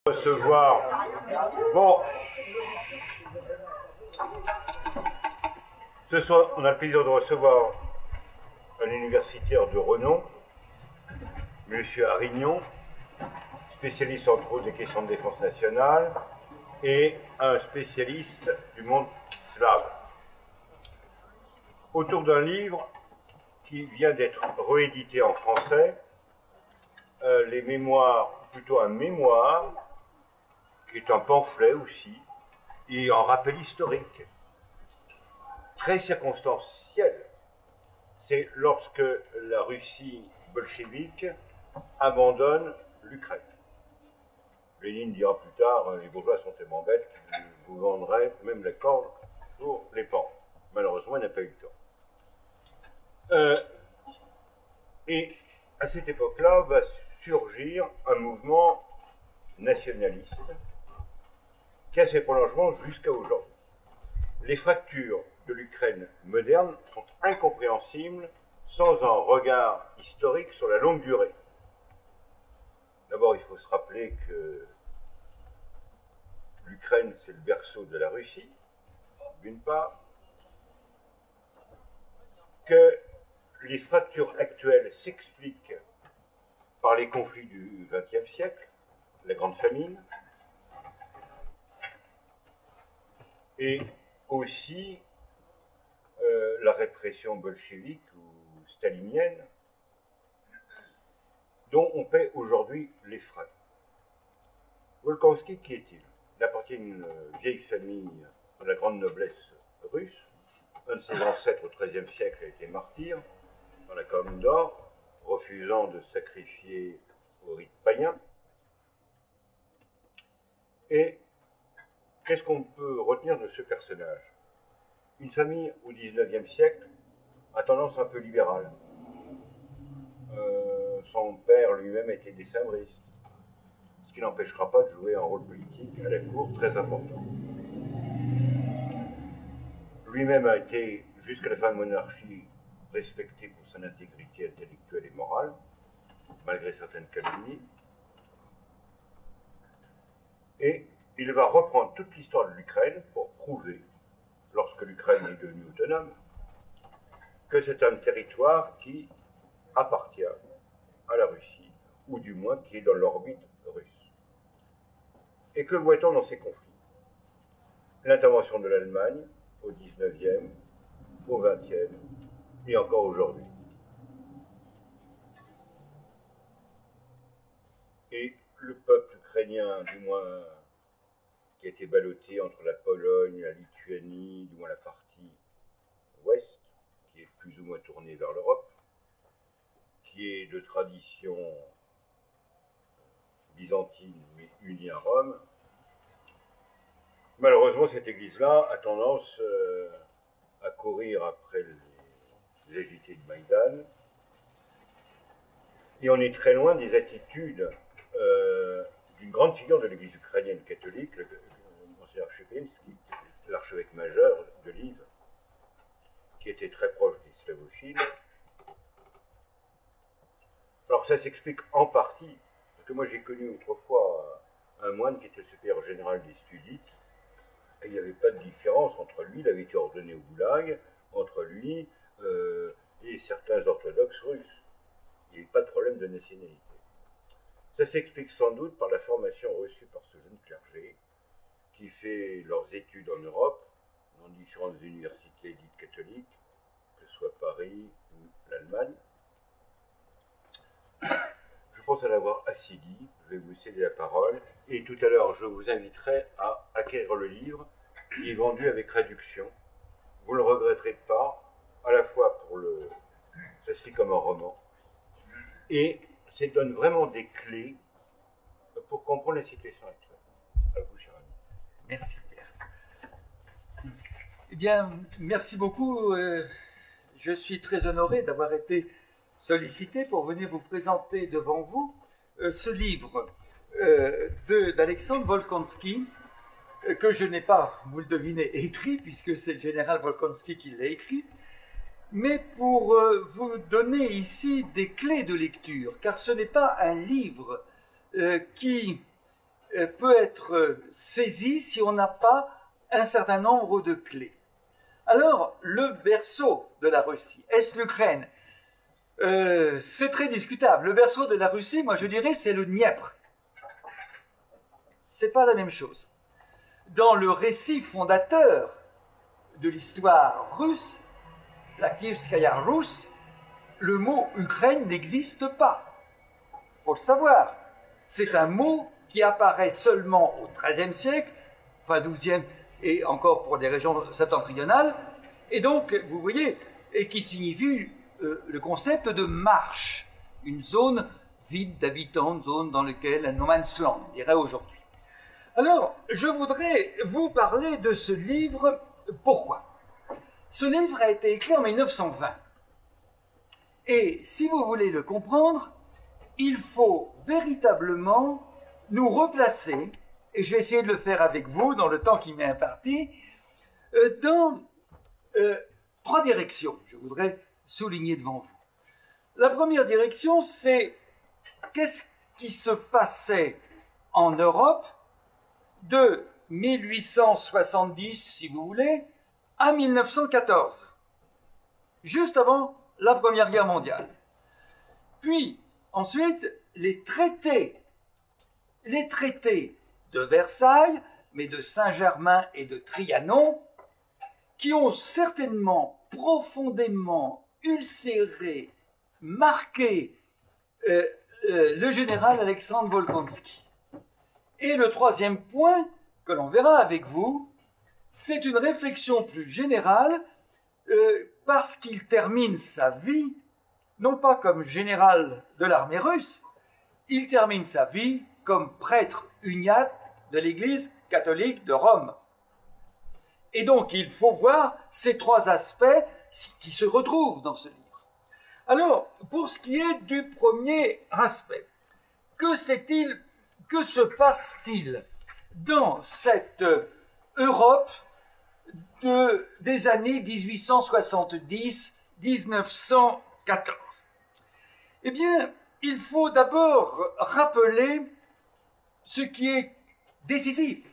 Recevoir. Bon, ce soir, on a le plaisir de recevoir un universitaire de renom, M. Arignon, spécialiste entre autres des questions de défense nationale, et un spécialiste du monde slave. Autour d'un livre qui vient d'être réédité en français, les mémoires, plutôt un mémoire, qui est un pamphlet aussi, et un rappel historique, très circonstanciel. C'est lorsque la Russie bolchevique abandonne l'Ukraine. Lénine dira plus tard, les bourgeois sont tellement bêtes qu'ils vous vendraient même la corde pour les pans. Malheureusement, il n'a pas eu le temps. Et à cette époque-là va surgir un mouvement nationaliste qui a ses prolongements jusqu'à aujourd'hui. Les fractures de l'Ukraine moderne sont incompréhensibles sans un regard historique sur la longue durée. D'abord, il faut se rappeler que l'Ukraine, c'est le berceau de la Russie, d'une part, que les fractures actuelles s'expliquent par les conflits du XXe siècle, la Grande Famine, et aussi la répression bolchevique ou stalinienne, dont on paie aujourd'hui les frais. Volkansky, qui est-il? Il appartient à une vieille famille de la grande noblesse russe. Un de ses ancêtres au XIIIe siècle a été martyr dans la Colonne d'Or, refusant de sacrifier au rite païen. Et qu'est-ce qu'on peut retenir de ce personnage? Une famille au XIXe siècle a tendance un peu libérale. Son père lui-même était décembriste, ce qui n'empêchera pas de jouer un rôle politique à la cour très important. Lui-même a été, jusqu'à la fin de la monarchie, respecté pour son intégrité intellectuelle et morale, malgré certaines calomnies. Et il va reprendre toute l'histoire de l'Ukraine pour prouver, lorsque l'Ukraine est devenue autonome, que c'est un territoire qui appartient à la Russie, ou du moins qui est dans l'orbite russe. Et que voit-on dans ces conflits? L'intervention de l'Allemagne au XIXe, au XXe et encore aujourd'hui. Et le peuple ukrainien, du moins qui a été ballotté entre la Pologne, la Lituanie, du moins la partie ouest, qui est plus ou moins tournée vers l'Europe, qui est de tradition byzantine mais unie à Rome. Malheureusement, cette église-là a tendance à courir après les agités de Maïdan, et on est très loin des attitudes d'une grande figure de l'église ukrainienne catholique, Monseigneur Chepinski, l'archevêque majeur de Lviv, qui était très proche des slavophiles. Alors ça s'explique en partie, parce que moi j'ai connu autrefois un moine qui était le supérieur général des Studites, et il n'y avait pas de différence entre lui, il avait été ordonné au goulag, entre lui et certains orthodoxes russes. Il n'y avait pas de problème de nationalité. Ça s'explique sans doute par la formation reçue par ce jeune clergé, qui fait leurs études en Europe, dans différentes universités dites catholiques, que ce soit Paris ou l'Allemagne. Je pense à l'avoir assez dit, je vais vous céder la parole, et tout à l'heure je vous inviterai à acquérir le livre, qui est vendu avec réduction. Vous ne le regretterez pas, à la fois pour le... ça se lit comme un roman, et ça donne vraiment des clés pour comprendre la situation actuelle. À vous, cher ami. Merci, Pierre. Eh bien, merci beaucoup. Je suis très honoré d'avoir été sollicité pour venir vous présenter devant vous ce livre d'Alexandre Volkansky, que je n'ai pas, vous le devinez, écrit, puisque c'est le général Volkansky qui l'a écrit, mais pour vous donner ici des clés de lecture, car ce n'est pas un livre qui peut être saisi si on n'a pas un certain nombre de clés. Alors, le berceau de la Russie, est-ce l'Ukraine? C'est très discutable. Le berceau de la Russie, moi je dirais, c'est le Dniepr. C'est pas la même chose. Dans le récit fondateur de l'histoire russe, la Kievskaya Rus, le mot Ukraine n'existe pas. Il faut le savoir. C'est un mot qui apparaît seulement au XIIIe siècle, fin XIIe, et encore pour des régions septentrionales, et donc, vous voyez, et qui signifie le concept de marche, une zone vide d'habitants, une zone dans laquelle un no man's land, on dirait aujourd'hui. Alors, je voudrais vous parler de ce livre. Pourquoi? Ce livre a été écrit en 1920. Et si vous voulez le comprendre, il faut véritablement nous replacer, et je vais essayer de le faire avec vous dans le temps qui m'est imparti, dans trois directions, je voudrais souligner devant vous. La première direction, c'est qu'est-ce qui se passait en Europe de 1870, si vous voulez, à 1914, juste avant la Première Guerre mondiale. Puis, ensuite, les traités de Versailles, mais de Saint-Germain et de Trianon, qui ont certainement profondément ulcéré, marqué le général Alexandre Volkonsky. Et le troisième point que l'on verra avec vous, c'est une réflexion plus générale parce qu'il termine sa vie, non pas comme général de l'armée russe, il termine sa vie comme prêtre uniate de l'Église catholique de Rome. Et donc, il faut voir ces trois aspects qui se retrouvent dans ce livre. Alors, pour ce qui est du premier aspect, que se passe-t-il dans cette Europe des années 1870-1914? Eh bien, il faut d'abord rappeler ce qui est décisif,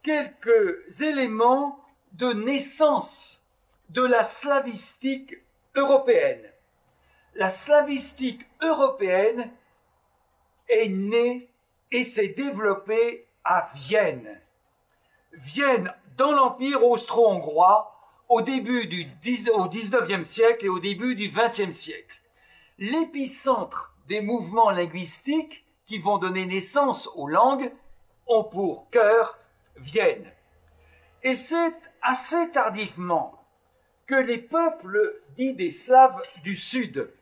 quelques éléments de naissance de la slavistique européenne. La slavistique européenne est née et s'est développée à Vienne. Vienne dans l'Empire austro-hongrois au XIXe siècle et au début du XXe siècle. L'épicentre des mouvements linguistiques qui vont donner naissance aux langues ont pour cœur Vienne. Et c'est assez tardivement que les peuples dits des Slaves du Sud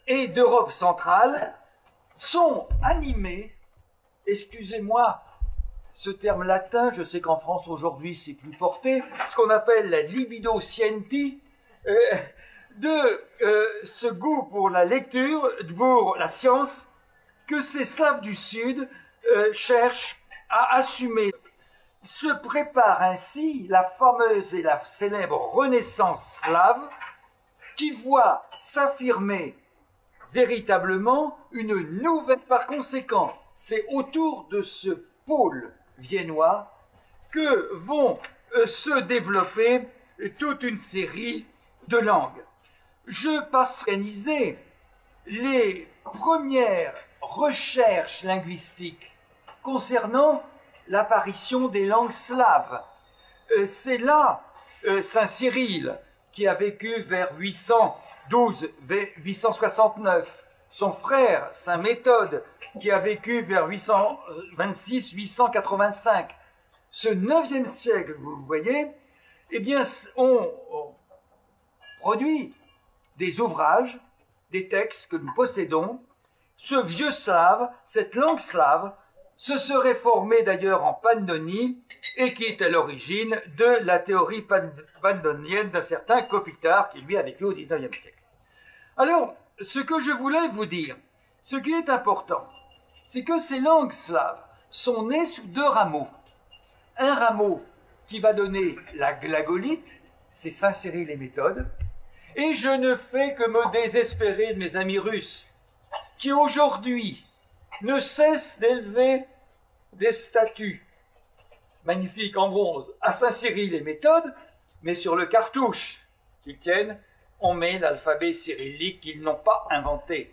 et d'Europe centrale sont animés, excusez-moi ce terme latin, je sais qu'en France aujourd'hui c'est plus porté, ce qu'on appelle la libido scienti, de ce goût pour la lecture, pour la science, que ces Slaves du Sud cherchent à assumer. Se prépare ainsi la fameuse et la célèbre Renaissance slave qui voit s'affirmer véritablement une nouvelle. Par conséquent, c'est autour de ce pôle viennois que vont se développer toute une série de langues. Je passerai à organiser les premières recherches linguistiques concernant l'apparition des langues slaves. C'est là Saint Cyril, qui a vécu vers 812-869, son frère Saint Méthode, qui a vécu vers 826-885. Ce 9e siècle, vous le voyez, eh bien, on produit des ouvrages, des textes que nous possédons. Ce vieux slave, cette langue slave, se serait formé d'ailleurs en Pannonie et qui est à l'origine de la théorie pannonienne d'un certain Kopitar qui lui a vécu au XIXe siècle. Alors, ce que je voulais vous dire, ce qui est important, c'est que ces langues slaves sont nées sous deux rameaux. Un rameau qui va donner la glagolite, c'est Saint Cyril et Méthode, et je ne fais que me désespérer de mes amis russes qui aujourd'hui ne cesse d'élever des statues magnifiques en bronze à Saint-Cyril et Méthode, mais sur le cartouche qu'ils tiennent, on met l'alphabet cyrillique qu'ils n'ont pas inventé.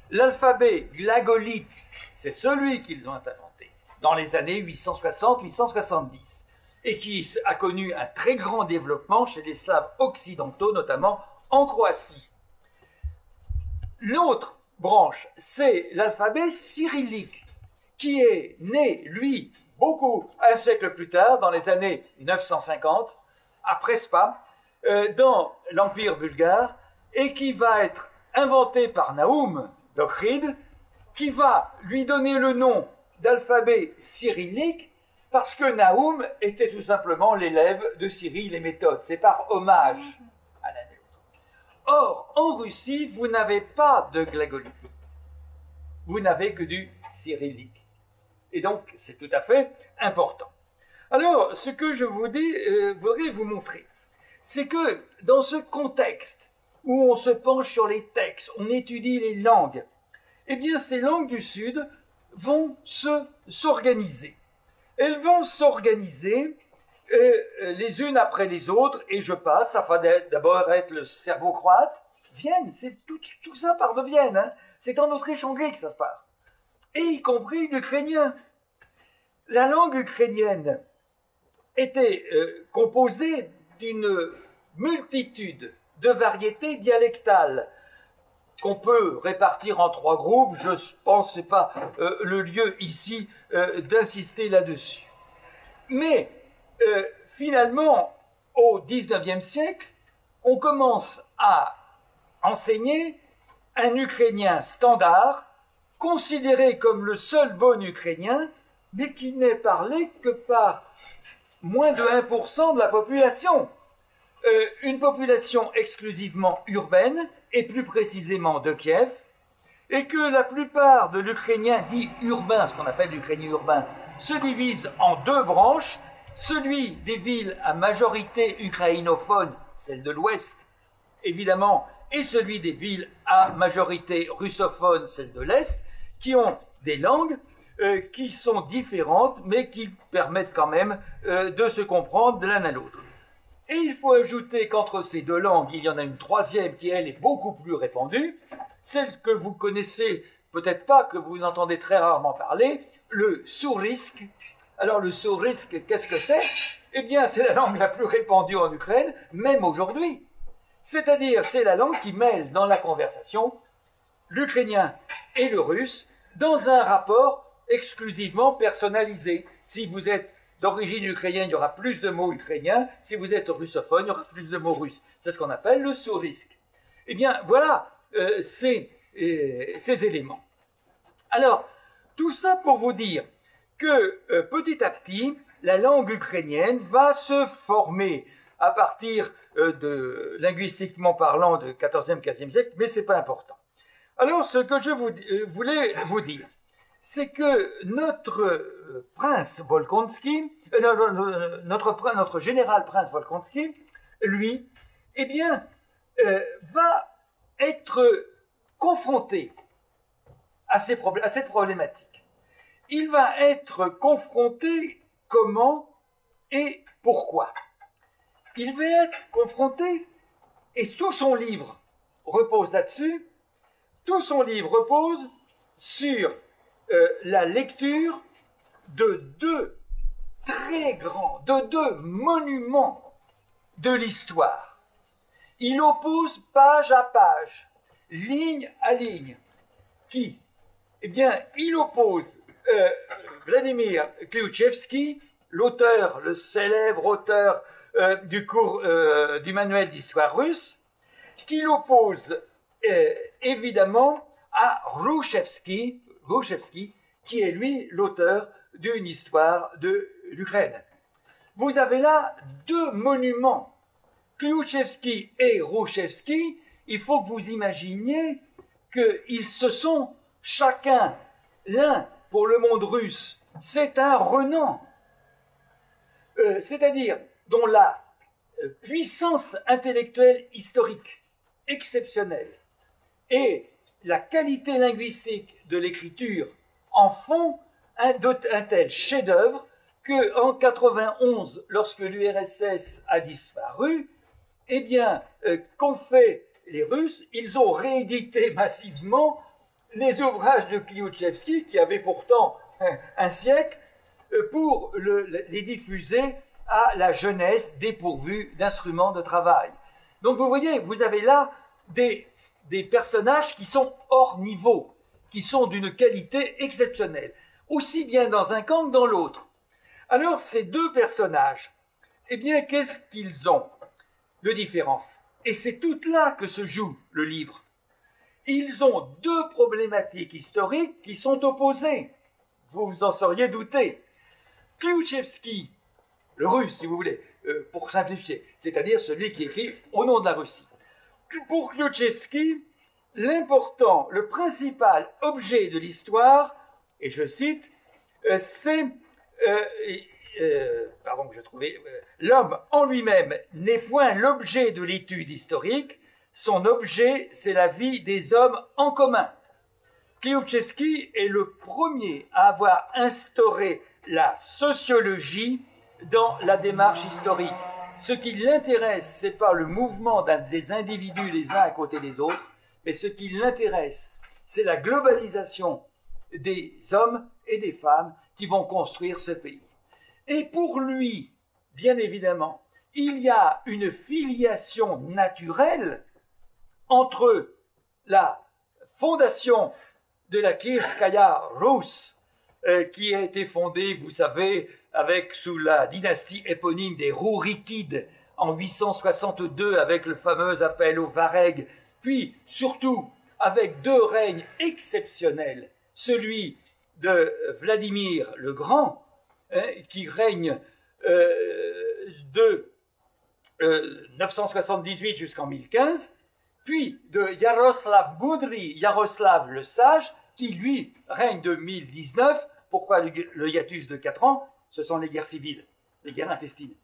L'alphabet glagolique, c'est celui qu'ils ont inventé dans les années 860-870 et qui a connu un très grand développement chez les Slaves occidentaux, notamment en Croatie. L'autre branche, c'est l'alphabet cyrillique, qui est né, lui, un siècle plus tard, dans les années 950, à Prespa, dans l'Empire bulgare, et qui va être inventé par Naum d'Okhrid, qui va lui donner le nom d'alphabet cyrillique, parce que Naum était tout simplement l'élève de Cyril et Méthode. C'est par hommage à l'un et l'autre. Or, en Russie, vous n'avez pas de glagolique. Vous n'avez que du cyrillique. Et donc, c'est tout à fait important. Alors, ce que je voudrais vous montrer, c'est que dans ce contexte où on se penche sur les textes, on étudie les langues, eh bien, ces langues du Sud vont s'organiser. Elles vont s'organiser les unes après les autres, et je passe, ça va d'abord être le serbo-croate, Vienne, c'est tout ça part de Vienne, hein. C'est en Autriche-Hongrie que ça se passe, et y compris l'ukrainien. La langue ukrainienne était composée d'une multitude de variétés dialectales qu'on peut répartir en 3 groupes. Je pense que ce n'est pas le lieu ici d'insister là-dessus. Mais finalement, au XIXe siècle, on commence à enseigner un ukrainien standard, considéré comme le seul bon ukrainien, mais qui n'est parlé que par moins de 1% de la population. Une population exclusivement urbaine, et plus précisément de Kiev, et que la plupart de l'ukrainien dit urbain, ce qu'on appelle l'ukrainien urbain, se divise en 2 branches, celui des villes à majorité ukrainophone, celle de l'Ouest, évidemment, et celui des villes à majorité russophone, celle de l'Est, qui ont des langues qui sont différentes, mais qui permettent quand même de se comprendre de l'un à l'autre. Et il faut ajouter qu'entre ces 2 langues, il y en a une 3e qui, elle, est beaucoup plus répandue, celle que vous connaissez peut-être pas, que vous entendez très rarement parler, le sourrisk. Alors le sourrisk, qu'est-ce que c'est? Eh bien, c'est la langue la plus répandue en Ukraine, même aujourd'hui. C'est-à-dire, c'est la langue qui mêle dans la conversation l'ukrainien et le russe dans un rapport exclusivement personnalisé. Si vous êtes d'origine ukrainienne, il y aura plus de mots ukrainiens. Si vous êtes russophone, il y aura plus de mots russes. C'est ce qu'on appelle le sourrisk. Eh bien, voilà ces éléments. Alors, tout ça pour vous dire que petit à petit, la langue ukrainienne va se former à partir linguistiquement parlant, de 14e, 15e siècle, mais ce n'est pas important. Alors, ce que je voulais vous dire, c'est que notre prince Volkonsky, notre général prince Volkonsky, lui, eh bien, va être confronté à cette problématique. Il va être confronté comment et pourquoi. Il va être confronté, et tout son livre repose là-dessus, tout son livre repose sur la lecture de 2 monuments de l'histoire. Il oppose page à page, ligne à ligne. Qui? Eh bien, il oppose Vladimir Kliutchevski, l'auteur, le célèbre auteur du manuel d'histoire russe, qu'il oppose évidemment à Hrushevski, qui est lui l'auteur d'une histoire de l'Ukraine. Vous avez là 2 monuments, Kliutchevski et Hrushevski. Il faut que vous imaginiez qu'ils se sont chacun, l'un pour le monde russe, c'est un Renan, c'est-à-dire dont la puissance intellectuelle historique exceptionnelle et la qualité linguistique de l'écriture en font un tel chef-d'œuvre qu'en 91, lorsque l'URSS a disparu, eh bien, qu'ont fait les Russes? Ils ont réédité massivement les ouvrages de Kliouchevski, qui avaient pourtant un siècle, pour les diffuser à la jeunesse dépourvue d'instruments de travail. Donc vous voyez, vous avez là des personnages qui sont hors niveau, qui sont d'une qualité exceptionnelle, aussi bien dans un camp que dans l'autre. Alors ces deux personnages, eh bien, qu'est-ce qu'ils ont de différence? Et c'est tout là que se joue le livre. Ils ont deux problématiques historiques qui sont opposées. Vous vous en seriez douté. Kliouchevski, le russe, si vous voulez, pour simplifier, c'est-à-dire celui qui écrit au nom de la Russie. Pour Kliouchevski, l'important, le principal objet de l'histoire, et je cite, c'est, pardon que je trouvais, l'homme en lui-même n'est point l'objet de l'étude historique, son objet, c'est la vie des hommes en commun. Kliouchevski est le premier à avoir instauré la sociologie dans la démarche historique. Ce qui l'intéresse, ce n'est pas le mouvement des individus les uns à côté des autres, mais ce qui l'intéresse, c'est la globalisation des hommes et des femmes qui vont construire ce pays. Et pour lui, bien évidemment, il y a une filiation naturelle entre la fondation de la Kievskaya Rus, qui a été fondée, vous savez, sous la dynastie éponyme des Rourikides en 862 avec le fameux appel au Vareg, puis surtout avec deux règnes exceptionnels, celui de Vladimir le Grand, qui règne de 978 jusqu'en 1015, puis de Yaroslav Moudry, Yaroslav le Sage, qui lui règne de 1019. Pourquoi le hiatus de 4 ans? Ce sont les guerres civiles, les guerres intestines,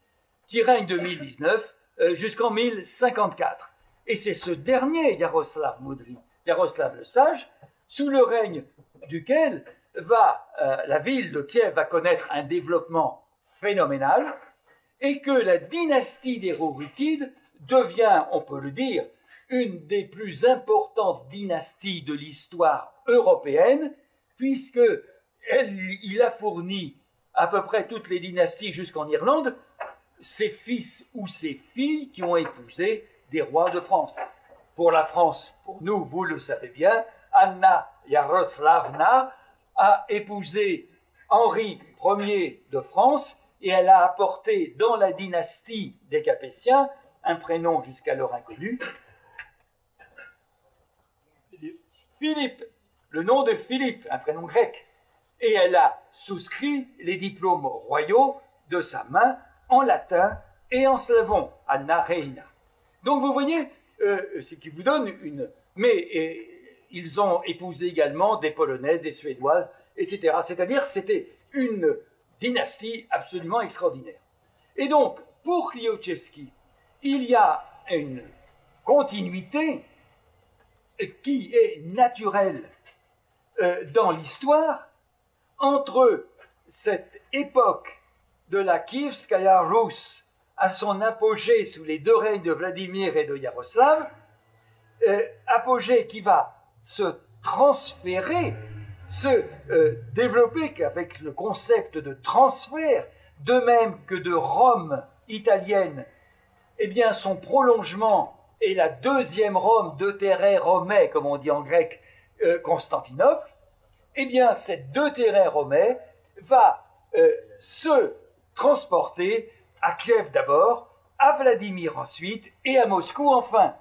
qui règne de 1019 jusqu'en 1054. Et c'est ce dernier Yaroslav Moudry, Yaroslav le Sage, sous le règne duquel la ville de Kiev va connaître un développement phénoménal, et que la dynastie des Rourikides devient, on peut le dire, une des plus importantes dynasties de l'histoire européenne, puisque il a fourni à peu près toutes les dynasties jusqu'en Irlande, ses fils ou ses filles qui ont épousé des rois de France. Pour la France, pour nous, vous le savez bien, Anna Yaroslavna a épousé Henri Ier de France et elle a apporté dans la dynastie des Capétiens un prénom jusqu'alors inconnu, Philippe, le nom de Philippe, un prénom grec. Et elle a souscrit les diplômes royaux de sa main en latin et en slavon, Anna Reina. Donc vous voyez, ce qui vous donne une... Mais ils ont épousé également des Polonaises, des Suédoises, etc. C'est-à-dire c'était une dynastie absolument extraordinaire. Et donc, pour Kliouchevski, il y a une continuité qui est naturelle dans l'histoire entre cette époque de la Kievskaya Rus à son apogée sous les deux règnes de Vladimir et de Yaroslav, apogée qui va se transférer, se développer avec le concept de transfert, de même que de Rome italienne, eh bien son prolongement est la deuxième Rome, Deutérae Romae, comme on dit en grec, Constantinople. Eh bien cette Deutérae Romae va se transporter à Kiev d'abord, à Vladimir ensuite et à Moscou enfin.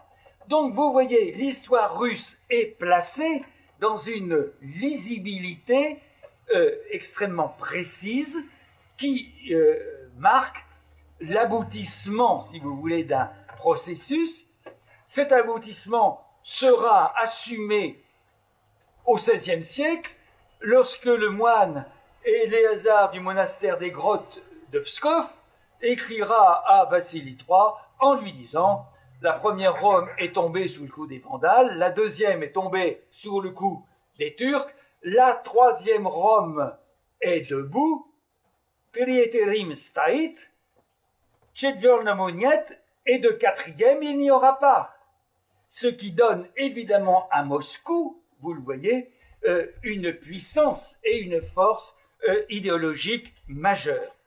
Donc vous voyez, l'histoire russe est placée dans une lisibilité extrêmement précise qui marque l'aboutissement, si vous voulez, d'un processus. Cet aboutissement sera assumé au XVIe siècle, lorsque le moine Éléazar du monastère des grottes de Pskov écrira à Vassili III en lui disant « La première Rome est tombée sous le coup des Vandales, la deuxième est tombée sous le coup des Turcs, la troisième Rome est debout, Trieterim stait, Cetvornamo niet, et de quatrième il n'y aura pas. Ce qui donne évidemment à Moscou, vous le voyez, une puissance et une force idéologique majeure.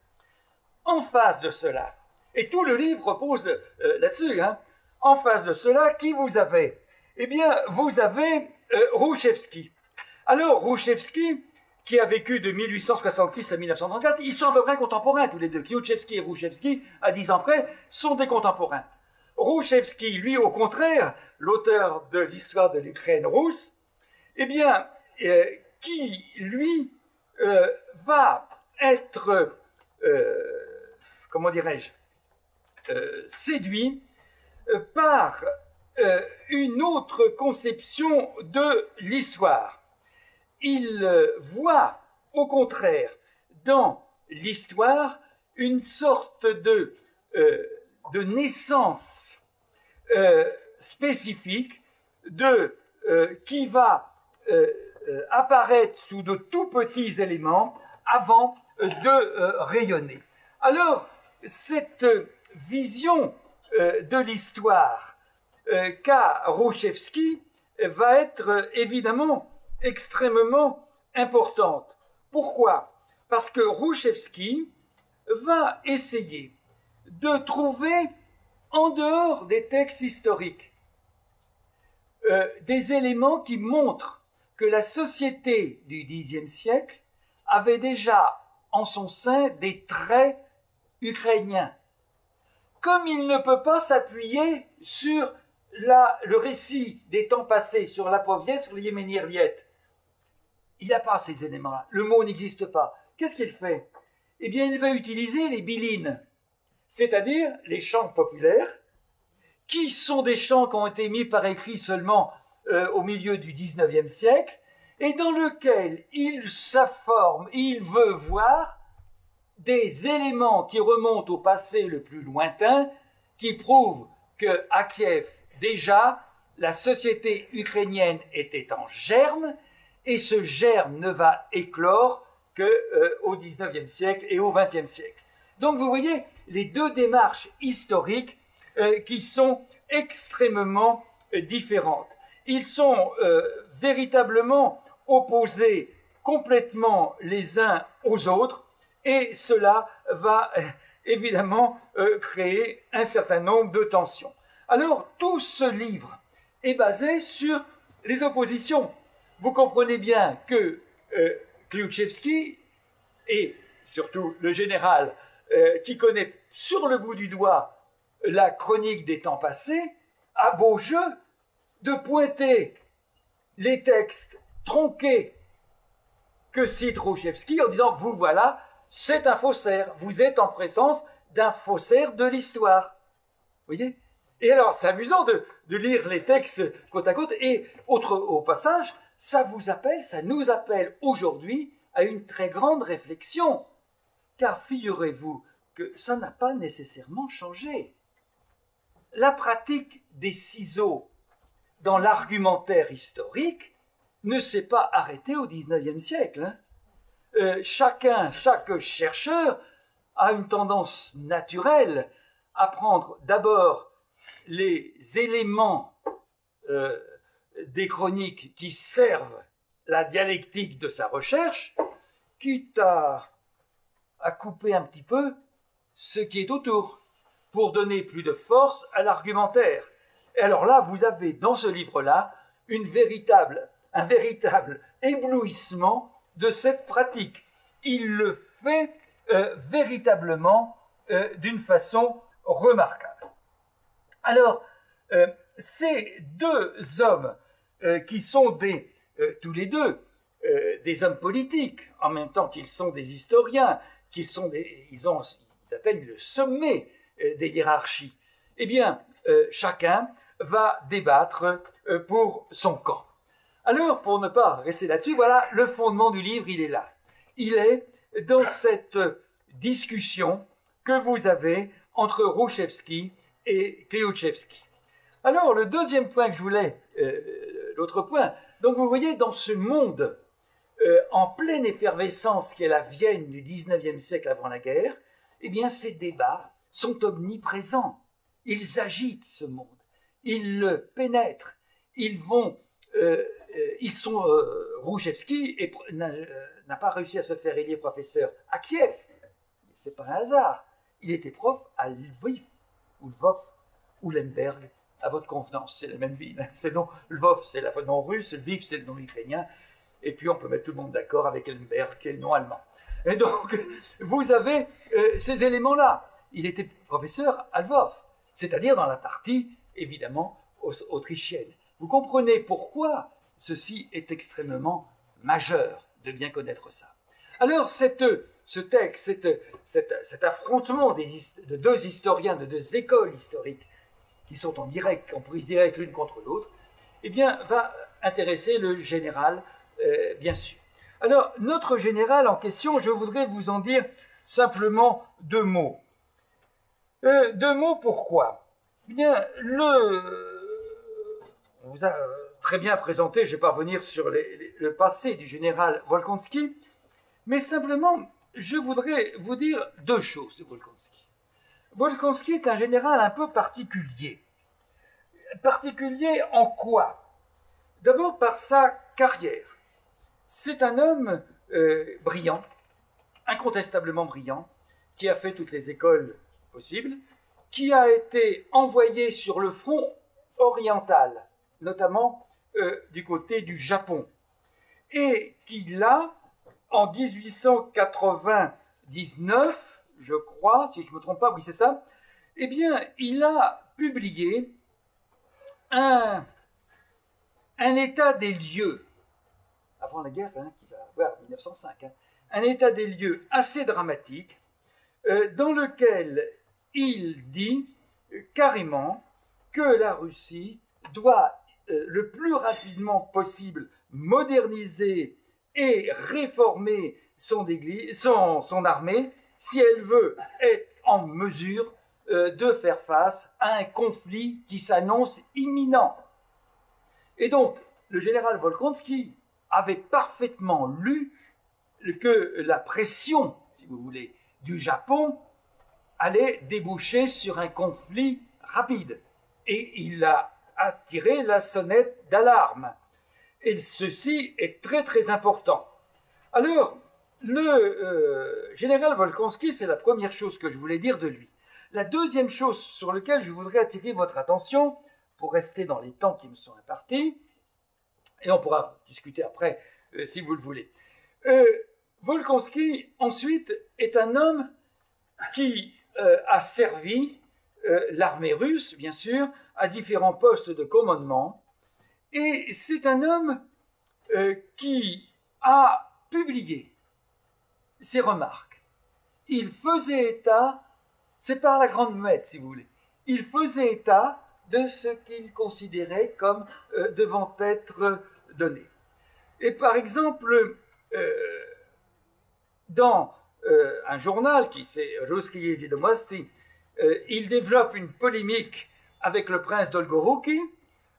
En face de cela, et tout le livre repose là-dessus, hein, en face de cela, qui vous avez? Eh bien, vous avez Rouchevski. Alors, Rouchevski, qui a vécu de 1866 à 1934, ils sont à peu près contemporains tous les deux. Klyuchevski et Rouchevski, à 10 ans près, sont des contemporains. Rouchevski, lui, au contraire, l'auteur de l'histoire de l'Ukraine russe, eh bien, qui, lui, va être, comment dirais-je, séduit par une autre conception de l'histoire. Il voit, au contraire, dans l'histoire, une sorte de naissance spécifique qui va apparaître sous de tout petits éléments avant de rayonner. Alors, cette vision de l'histoire qu'a Rouchevski va être évidemment extrêmement importante. Pourquoi? Parce que Rouchevski va essayer de trouver, en dehors des textes historiques, des éléments qui montrent que la société du Xe siècle avait déjà en son sein des traits ukrainiens. Comme il ne peut pas s'appuyer sur le récit des temps passés, sur la Poviet, sur l'Yéménir-Liet, il n'a pas ces éléments-là. Le mot n'existe pas. Qu'est-ce qu'il fait? Eh bien, il va utiliser les bilines, c'est-à-dire les chants populaires, qui sont des chants qui ont été mis par écrit seulement au milieu du XIXe siècle, et dans lequel il s'afforme, il veut voir des éléments qui remontent au passé le plus lointain, qui prouvent qu'à Kiev, déjà, la société ukrainienne était en germe, et ce germe ne va éclore qu'au XIXe siècle et au XXe siècle. Donc vous voyez les deux démarches historiques qui sont extrêmement différentes. Ils sont véritablement opposés complètement les uns aux autres, et cela va évidemment créer un certain nombre de tensions. Alors tout ce livre est basé sur les oppositions. Vous comprenez bien que Klyuchevski, et surtout le général qui connaît sur le bout du doigt la chronique des temps passés, a beau jeu de pointer les textes tronqués que cite Rouchevski en disant « vous voilà, c'est un faussaire, vous êtes en présence d'un faussaire de l'histoire ». Vous voyez? Et alors, c'est amusant de lire les textes côte à côte, et au passage, ça nous appelle aujourd'hui à une très grande réflexion, car figurez-vous que ça n'a pas nécessairement changé. La pratique des ciseaux dans l'argumentaire historique ne s'est pas arrêtée au XIXe siècle. Chaque chercheur a une tendance naturelle à prendre d'abord les éléments des chroniques qui servent la dialectique de sa recherche, quitte à couper un petit peu ce qui est autour, pour donner plus de force à l'argumentaire. Et alors là, vous avez dans ce livre-là un véritable éblouissement de cette pratique. Il le fait véritablement d'une façon remarquable. Alors, ces deux hommes qui sont tous les deux des hommes politiques, en même temps qu'ils sont des historiens, ils atteignent le sommet des hiérarchies, eh bien, chacun va débattre pour son camp. Alors, pour ne pas rester là-dessus, voilà, le fondement du livre, il est là. Il est dans cette discussion que vous avez entre Rouchevski et Klyuchevski. Alors, le deuxième point que je voulais, l'autre point, donc vous voyez, dans ce monde en pleine effervescence qu'est la Vienne du 19e siècle avant la guerre, eh bien, ces débats sont omniprésents. Ils agitent ce monde, ils le pénètrent, ils sont Rouchevski n'a pas réussi à se faire élire professeur à Kiev. C'est pas un hasard. Il était prof à Lviv ou Lvov ou Lemberg, à votre convenance. C'est la même ville. C'est le nom, Lvov, c'est le nom russe, Lviv, c'est le nom ukrainien. Et puis, on peut mettre tout le monde d'accord avec Lemberg, qui est le nom allemand. Et donc, vous avez ces éléments-là. Il était professeur à Lvov, c'est-à-dire dans la partie, évidemment, autrichienne. Vous comprenez pourquoi ceci est extrêmement majeur de bien connaître ça. Alors, ce texte, cet affrontement de deux historiens, de deux écoles historiques qui sont en direct, en prise directe l'une contre l'autre, eh bien, va intéresser le général, bien sûr. Alors, notre général en question, je voudrais vous en dire simplement deux mots. Deux mots pourquoi ? Eh bien, on vous a très bien présenté, je ne vais pas revenir sur le passé du général Volkonski, mais simplement, je voudrais vous dire deux choses de Volkonski. Volkonski est un général un peu particulier. Particulier en quoi ? D'abord par sa carrière. C'est un homme brillant, incontestablement brillant, qui a fait toutes les écoles possibles, qui a été envoyé sur le front oriental, notamment du côté du Japon, et qui là, en 1899, je crois, si je ne me trompe pas, oui c'est ça, eh bien, il a publié un état des lieux, avant la guerre, qui va avoir 1905, un état des lieux assez dramatique, dans lequel il dit carrément que la Russie doit le plus rapidement possible moderniser et réformer son armée si elle veut être en mesure de faire face à un conflit qui s'annonce imminent. Et donc, le général Volkonski avait parfaitement lu que la pression, si vous voulez, du Japon allait déboucher sur un conflit rapide. Et il a tiré la sonnette d'alarme. Et ceci est très très important. Alors, le général Volkonski, c'est la première chose que je voulais dire de lui. La deuxième chose sur laquelle je voudrais attirer votre attention, pour rester dans les temps qui me sont impartis, et on pourra discuter après si vous le voulez. Volkonski, ensuite, est un homme qui a servi l'armée russe, bien sûr, à différents postes de commandement, et c'est un homme qui a publié ses remarques. Il faisait état, c'est par la grande muette, si vous voulez, il faisait état de ce qu'il considérait comme devant être donné. Et par exemple, dans un journal qui c'est Ruskiye Vedomosti, il développe une polémique avec le prince Dolgorouki.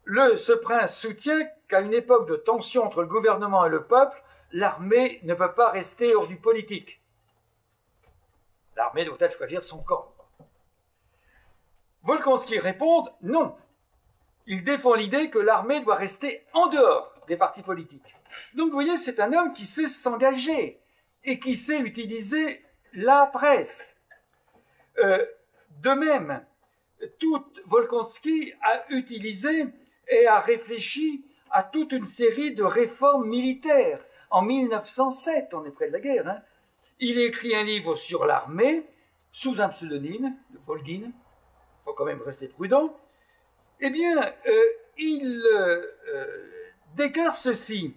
Ce prince soutient qu'à une époque de tension entre le gouvernement et le peuple, l'armée ne peut pas rester hors du politique. L'armée doit-elle choisir son camp ? Volkonski répond non. Il défend l'idée que l'armée doit rester en dehors des partis politiques. Donc vous voyez, c'est un homme qui sait s'engager et qui sait utiliser la presse. De même, Volkonski a utilisé et a réfléchi à toute une série de réformes militaires. En 1907, on est près de la guerre, il écrit un livre sur l'armée sous un pseudonyme, de Volgin. Il faut quand même rester prudent. Eh bien, il déclare ceci.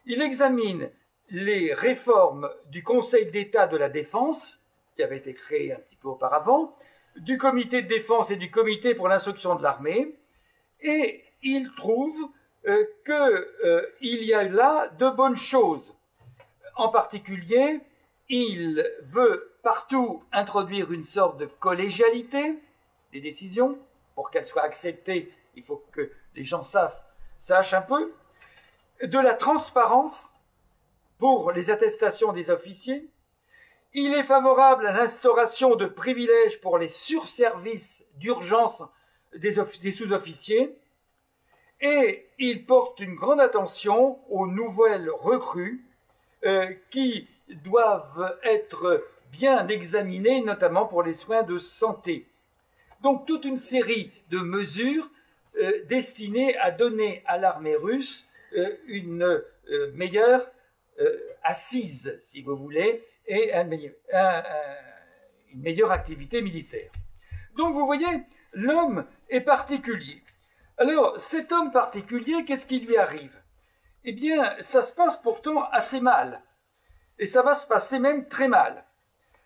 Il examine les réformes du Conseil d'État de la Défense, qui avait été créé un petit peu auparavant, du Comité de défense et du Comité pour l'instruction de l'armée, et il trouve qu'il y a là de bonnes choses. En particulier, il veut partout introduire une sorte de collégialité des décisions pour qu'elles soient acceptées il faut que les gens sachent un peu, de la transparence pour les attestations des officiers. Il est favorable à l'instauration de privilèges pour les surservices d'urgence des sous-officiers et il porte une grande attention aux nouvelles recrues qui doivent être bien examinées, notamment pour les soins de santé. Donc toute une série de mesures destinées à donner à l'armée russe une meilleure assise, si vous voulez, et une meilleure activité militaire. Donc vous voyez, l'homme est particulier. Alors cet homme particulier, qu'est-ce qui lui arrive? Eh bien, ça se passe pourtant assez mal. Et ça va se passer même très mal.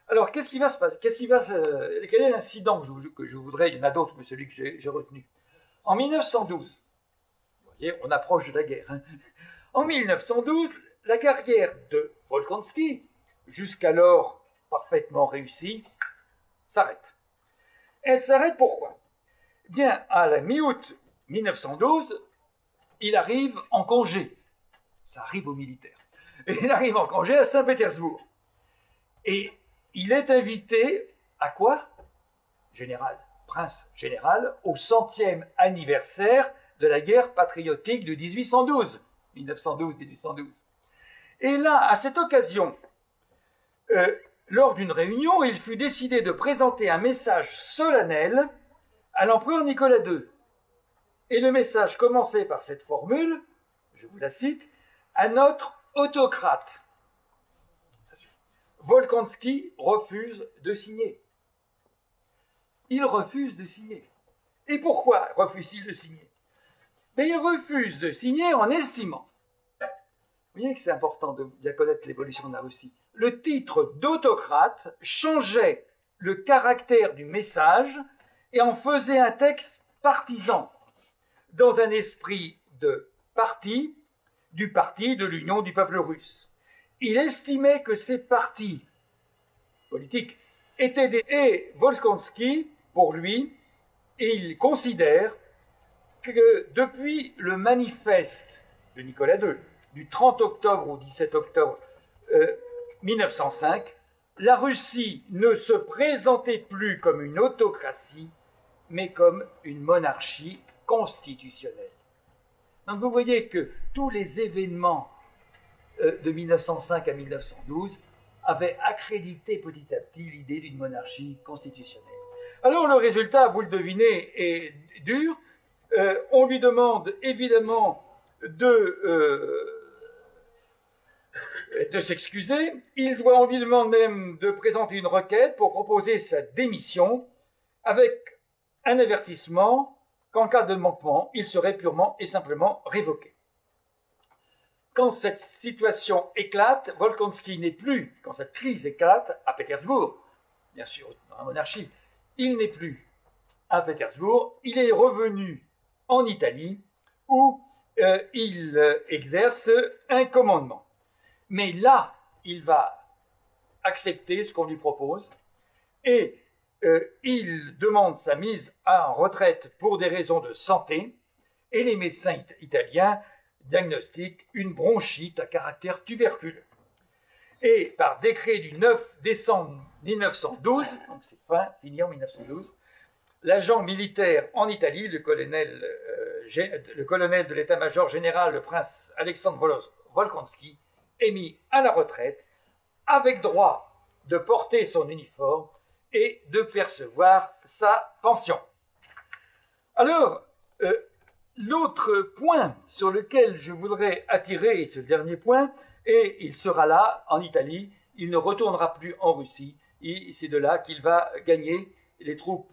Alors, qu'est-ce qui va se passer? Quel est l'incident que je voudrais? Il y en a d'autres, mais celui que j'ai retenu. En 1912, vous voyez, on approche de la guerre. Hein. En 1912, la carrière de Volkonski, jusqu'alors parfaitement réussie, s'arrête. Elle s'arrête pourquoi? Eh bien, à la mi-août 1912, il arrive en congé. Ça arrive aux militaires. Et il arrive en congé à Saint-Pétersbourg. Et il est invité à quoi? Général, prince général, au 100e anniversaire de la guerre patriotique de 1812. 1912-1812. Et là, à cette occasion, lors d'une réunion, il fut décidé de présenter un message solennel à l'empereur Nicolas II. Et le message commençait par cette formule, je vous la cite, « À notre autocrate ». Volkonski refuse de signer. Il refuse de signer. Et pourquoi refuse-t-il de signer? Mais il refuse de signer en estimant, vous voyez que c'est important de bien connaître l'évolution de la Russie, le titre d'autocrate changeait le caractère du message et en faisait un texte partisan, dans un esprit de parti, du parti de l'Union du peuple russe. Il estimait que ces partis politiques étaient des... Et Volkonski, pour lui, il considère que depuis le manifeste de Nicolas II, du 30 octobre au 17 octobre 1905, la Russie ne se présentait plus comme une autocratie, mais comme une monarchie constitutionnelle. Donc vous voyez que tous les événements de 1905 à 1912 avaient accrédité petit à petit l'idée d'une monarchie constitutionnelle. Alors le résultat, vous le devinez, est dur. On lui demande évidemment de s'excuser. On lui demande même de présenter une requête pour proposer sa démission avec un avertissement qu'en cas de manquement, il serait purement et simplement révoqué. Quand cette situation éclate, Volkonski n'est plus, quand cette crise éclate à Pétersbourg, bien sûr dans la monarchie, il n'est plus à Pétersbourg, il est revenu en Italie où il exerce un commandement. Mais là, il va accepter ce qu'on lui propose et il demande sa mise en retraite pour des raisons de santé et les médecins italiens diagnostiquent une bronchite à caractère tuberculeux. Et par décret du 9 décembre 1912, donc c'est fini en 1912, l'agent militaire en Italie, le colonel de l'état-major général, le prince Alexandre Volkonski, est mis à la retraite avec droit de porter son uniforme et de percevoir sa pension. Alors, l'autre point sur lequel je voudrais attirer ce dernier point, et il sera là, en Italie, il ne retournera plus en Russie, et c'est de là qu'il va gagner les troupes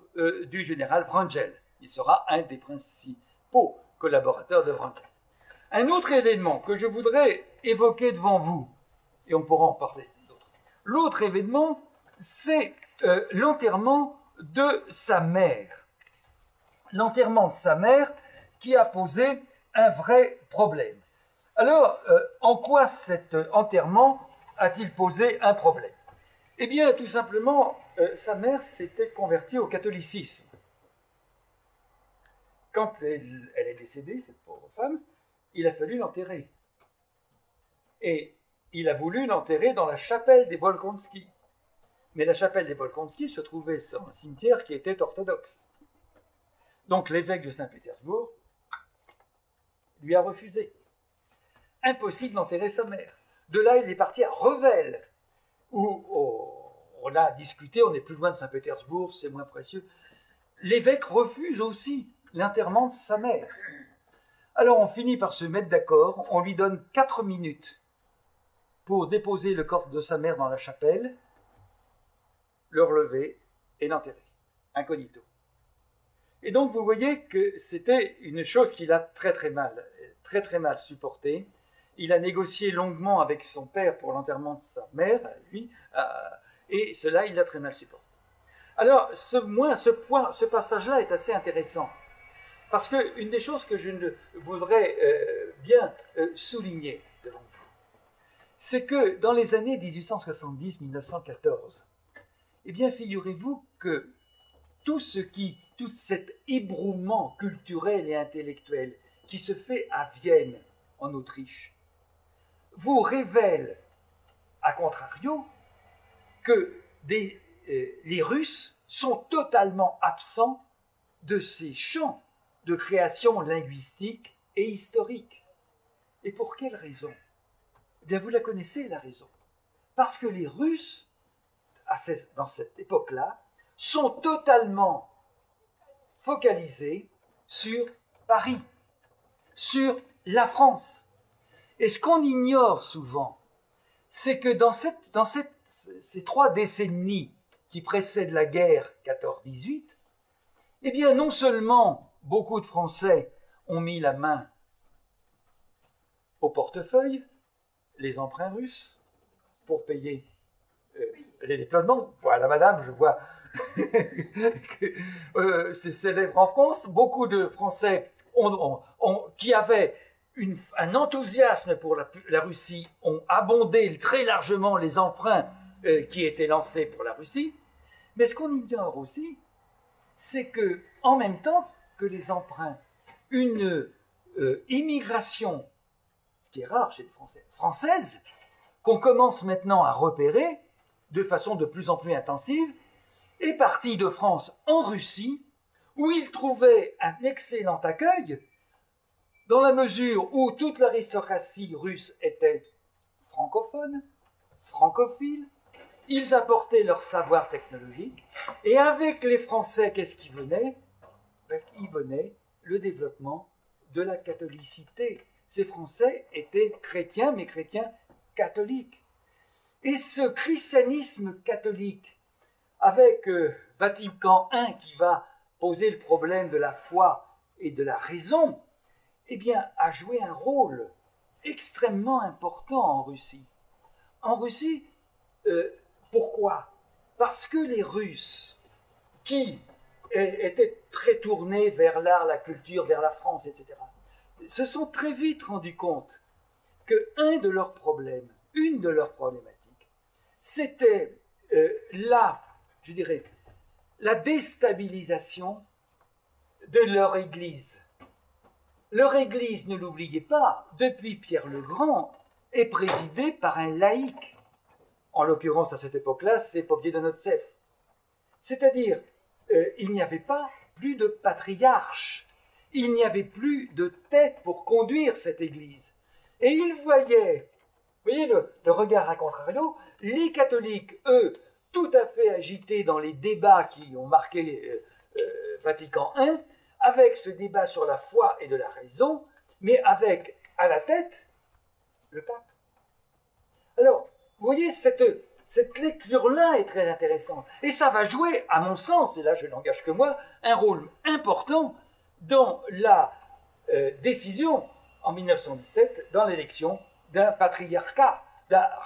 du général Wrangel. Il sera un des principaux collaborateurs de Wrangel. Un autre événement que je voudrais évoquer devant vous, et on pourra en parler d'autres. L'autre événement, c'est l'enterrement de sa mère. L'enterrement de sa mère qui a posé un vrai problème. Alors, en quoi cet enterrement a-t-il posé un problème? Eh bien, tout simplement, sa mère s'était convertie au catholicisme. quand elle est décédée, cette pauvre femme, il a fallu l'enterrer. Et il a voulu l'enterrer dans la chapelle des Volkonski. Mais la chapelle des Volkonski se trouvait sur un cimetière qui était orthodoxe. Donc l'évêque de Saint-Pétersbourg lui a refusé. Impossible d'enterrer sa mère. De là, il est parti à Revel, où on a discuté, on est plus loin de Saint-Pétersbourg, c'est moins précieux. L'évêque refuse aussi l'enterrement de sa mère. Alors on finit par se mettre d'accord, on lui donne 4 minutes pour déposer le corps de sa mère dans la chapelle, le relever et l'enterrer, incognito. Et donc vous voyez que c'était une chose qu'il a très mal supportée. Il a négocié longuement avec son père pour l'enterrement de sa mère, lui, et cela il l'a très mal supporté. Alors ce passage-là est assez intéressant, parce qu'une des choses que je voudrais bien souligner devant vous, c'est que dans les années 1870-1914, eh bien, figurez-vous que tout cet ébrouement culturel et intellectuel qui se fait à Vienne, en Autriche, vous révèle, à contrario, que les Russes sont totalement absents de ces champs de création linguistique et historique. Et pour quelle raison? Eh bien, vous la connaissez, la raison. Parce que les Russes, dans cette époque-là, sont totalement focalisés sur Paris, sur la France. Et ce qu'on ignore souvent, c'est que dans ces 3 décennies qui précèdent la guerre 14-18, eh bien, non seulement beaucoup de Français ont mis la main au portefeuille, les emprunts russes, pour payer les déplacements. Voilà, madame, je vois que c'est célèbre en France. Beaucoup de Français qui avaient un enthousiasme pour la Russie ont abondé très largement les emprunts qui étaient lancés pour la Russie. Mais ce qu'on ignore aussi, c'est que, en même temps que les emprunts, une immigration, ce qui est rare chez les Français, française, qu'on commence maintenant à repérer de façon de plus en plus intensive, est partie de France en Russie, où il trouvait un excellent accueil, dans la mesure où toute l'aristocratie russe était francophone, francophile, ils apportaient leur savoir technologique, et avec les Français, qu'est-ce qui venait? Il venait le développement de la catholicité. Ces Français étaient chrétiens, mais chrétiens catholiques. Et ce christianisme catholique, avec Vatican I qui va poser le problème de la foi et de la raison, eh bien, a joué un rôle extrêmement important en Russie. En Russie, pourquoi? Parce que les Russes, qui étaient très tournés vers l'art, la culture, vers la France, etc., se sont très vite rendus compte qu'un de leurs problèmes, une de leurs problématiques, c'était la déstabilisation de leur Église. Leur Église, ne l'oubliez pas, depuis Pierre le Grand, est présidée par un laïc. En l'occurrence, à cette époque-là, c'est Pobiedonoscev. C'est-à-dire, il n'y avait pas plus de patriarche. Il n'y avait plus de tête pour conduire cette Église. Et ils voyaient, vous voyez le regard à contrario, les catholiques, eux, tout à fait agités dans les débats qui ont marqué Vatican I, avec ce débat sur la foi et de la raison, mais avec à la tête le pape. Alors, vous voyez, cette lecture-là est très intéressante. Et ça va jouer, à mon sens, et là je n'engage que moi, un rôle important dans la décision, en 1917, dans l'élection d'un patriarcat, la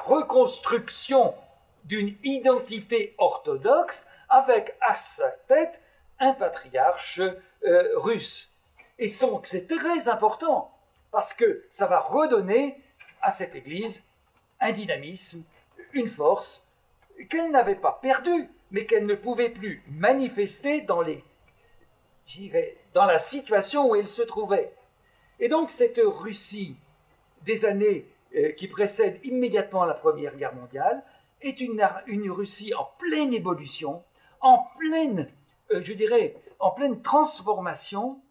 reconstruction d'une identité orthodoxe avec à sa tête un patriarche russe. Et c'est très important, parce que ça va redonner à cette Église un dynamisme, une force qu'elle n'avait pas perdue, mais qu'elle ne pouvait plus manifester dans les je dirais, dans la situation où elle se trouvait. Et donc cette Russie des années qui précèdent immédiatement la Première Guerre mondiale est une Russie en pleine évolution, en pleine, je dirais, en pleine transformation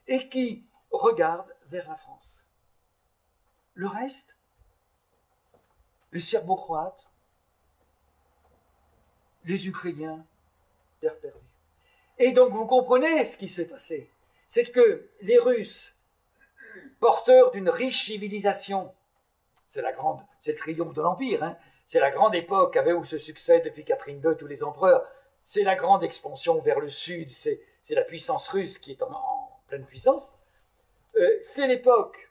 et qui regarde vers la France. Le reste, les Serbo-Croates, les Ukrainiens, terre perdue. Et donc vous comprenez ce qui s'est passé. C'est que les Russes, porteurs d'une riche civilisation, c'est le triomphe de l'Empire, hein, c'est la grande époque où se succèdent depuis Catherine II tous les empereurs, c'est la grande expansion vers le sud, c'est la puissance russe qui est en pleine puissance. C'est l'époque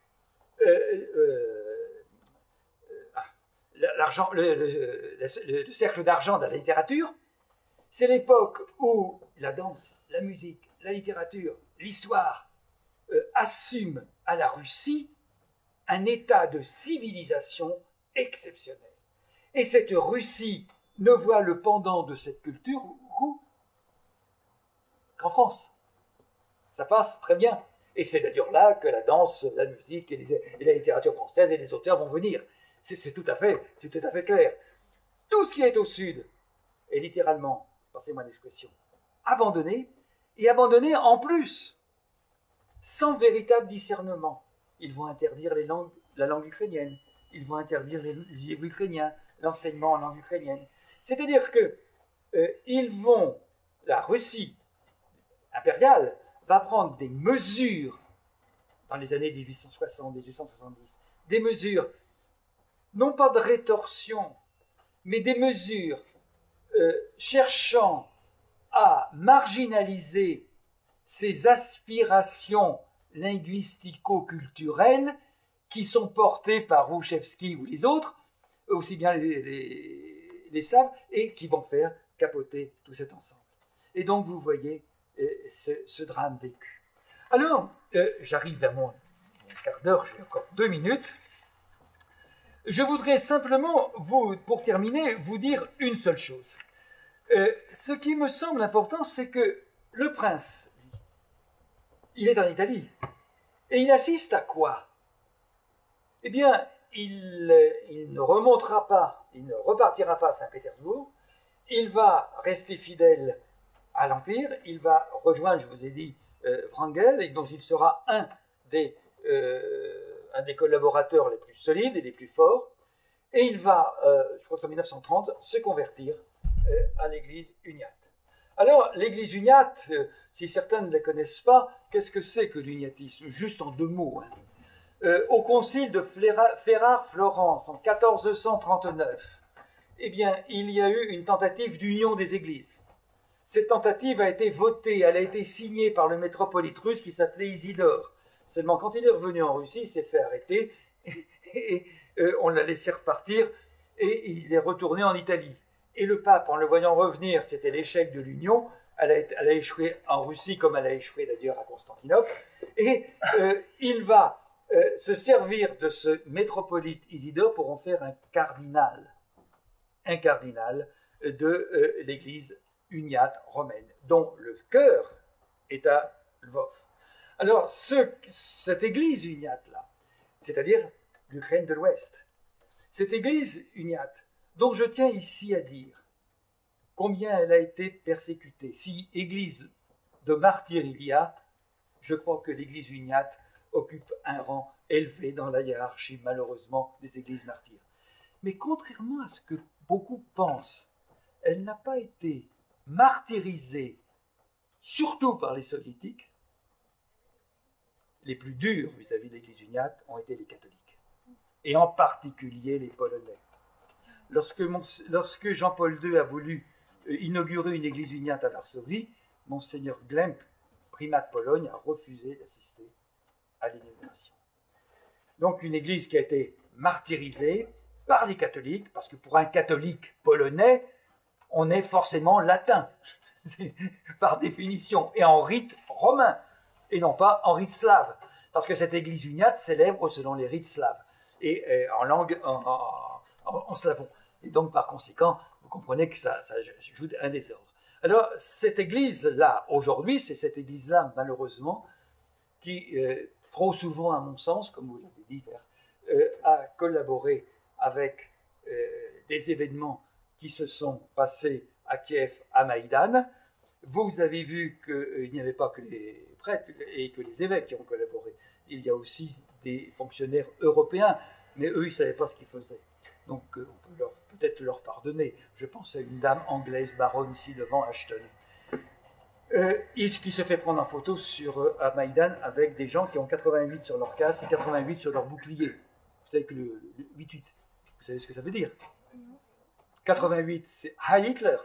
le cercle d'argent de la littérature, c'est l'époque où la danse, la musique, la littérature, l'histoire assument à la Russie un état de civilisation exceptionnel. Et cette Russie ne voit le pendant de cette culture qu'en France. Ça passe très bien. Et c'est d'ailleurs là que la danse, la musique et la littérature française et les auteurs vont venir. C'est tout à fait clair. Tout ce qui est au sud est littéralement, passez-moi l'expression, abandonné, et abandonné en plus, sans véritable discernement. Ils vont interdire la langue ukrainienne, ils vont interdire les ukrainiens, l'enseignement en langue ukrainienne. C'est-à-dire que la Russie impériale va prendre des mesures dans les années 1860-1870, des mesures non pas de rétorsion, mais des mesures cherchant à marginaliser ces aspirations linguistico-culturelles qui sont portées par Rouchevski ou les autres, aussi bien les Slaves, et qui vont faire capoter tout cet ensemble. Et donc vous voyez ce drame vécu. Alors, j'arrive vers mon quart d'heure, j'ai encore 2 minutes. Je voudrais simplement, pour terminer, vous dire une seule chose. Ce qui me semble important, c'est que le prince, il est en Italie. Et il assiste à quoi? Eh bien, il ne remontera pas, il ne repartira pas à Saint-Pétersbourg, il va rester fidèle à l'Empire, il va rejoindre, je vous ai dit, Wrangel, et dont il sera un des collaborateurs les plus solides et les plus forts, et il va, je crois que c'est en 1930, se convertir à l'église uniate. Alors, l'église uniate, si certains ne la connaissent pas, qu'est-ce que c'est que l'uniatisme? Juste en 2 mots. Au concile de Ferrare-Florence en 1439, eh bien, il y a eu une tentative d'union des églises. Cette tentative a été votée, elle a été signée par le métropolite russe qui s'appelait Isidore. Seulement, quand il est revenu en Russie, il s'est fait arrêter et on l'a laissé repartir et il est retourné en Italie. Et le pape, en le voyant revenir, c'était l'échec de l'union. Elle a échoué en Russie comme elle a échoué d'ailleurs à Constantinople. Et il va se servir de ce métropolite Isidore pour en faire un cardinal de l'église uniate romaine, dont le cœur est à Lvov. Alors, cette église uniate-là, c'est-à-dire l'Ukraine de l'Ouest, cette église uniate, dont je tiens ici à dire combien elle a été persécutée. Si église de martyrs il y a, je crois que l'église uniate occupe un rang élevé dans la hiérarchie, malheureusement, des églises martyrs. Mais contrairement à ce que beaucoup pensent, elle n'a pas été martyrisée, surtout par les soviétiques. Les plus durs vis-à-vis de l'église uniate ont été les catholiques, et en particulier les Polonais. Lorsque Jean-Paul II a voulu inaugurer une église uniate à Varsovie, Monseigneur Glemp, primat de Pologne, a refusé d'assister à l'inauguration. Donc une église qui a été martyrisée par les catholiques, parce que pour un catholique polonais, on est forcément latin, par définition, et en rite romain, et non pas en rite slave, parce que cette église uniate célèbre selon les rites slaves, et en langue, en slavon. Et donc, par conséquent, vous comprenez que ça joue un désordre. Alors, cette église-là, aujourd'hui, c'est cette église-là, malheureusement, qui, trop souvent, à mon sens, comme vous l'avez dit, a collaboré avec des événements qui se sont passés à Kiev, à Maïdan. Vous avez vu qu'il n'y avait pas que les prêtres et que les évêques qui ont collaboré. Il y a aussi des fonctionnaires européens, mais eux, ils ne savaient pas ce qu'ils faisaient. Donc, on peut peut-être leur pardonner. Je pense à une dame anglaise, baronne, ici devant Ashton, qui se fait prendre en photo à Maïdan avec des gens qui ont 88 sur leur casse et 88 sur leur bouclier. Vous savez que le 8-8, vous savez ce que ça veut dire? 88, c'est Heil Hitler.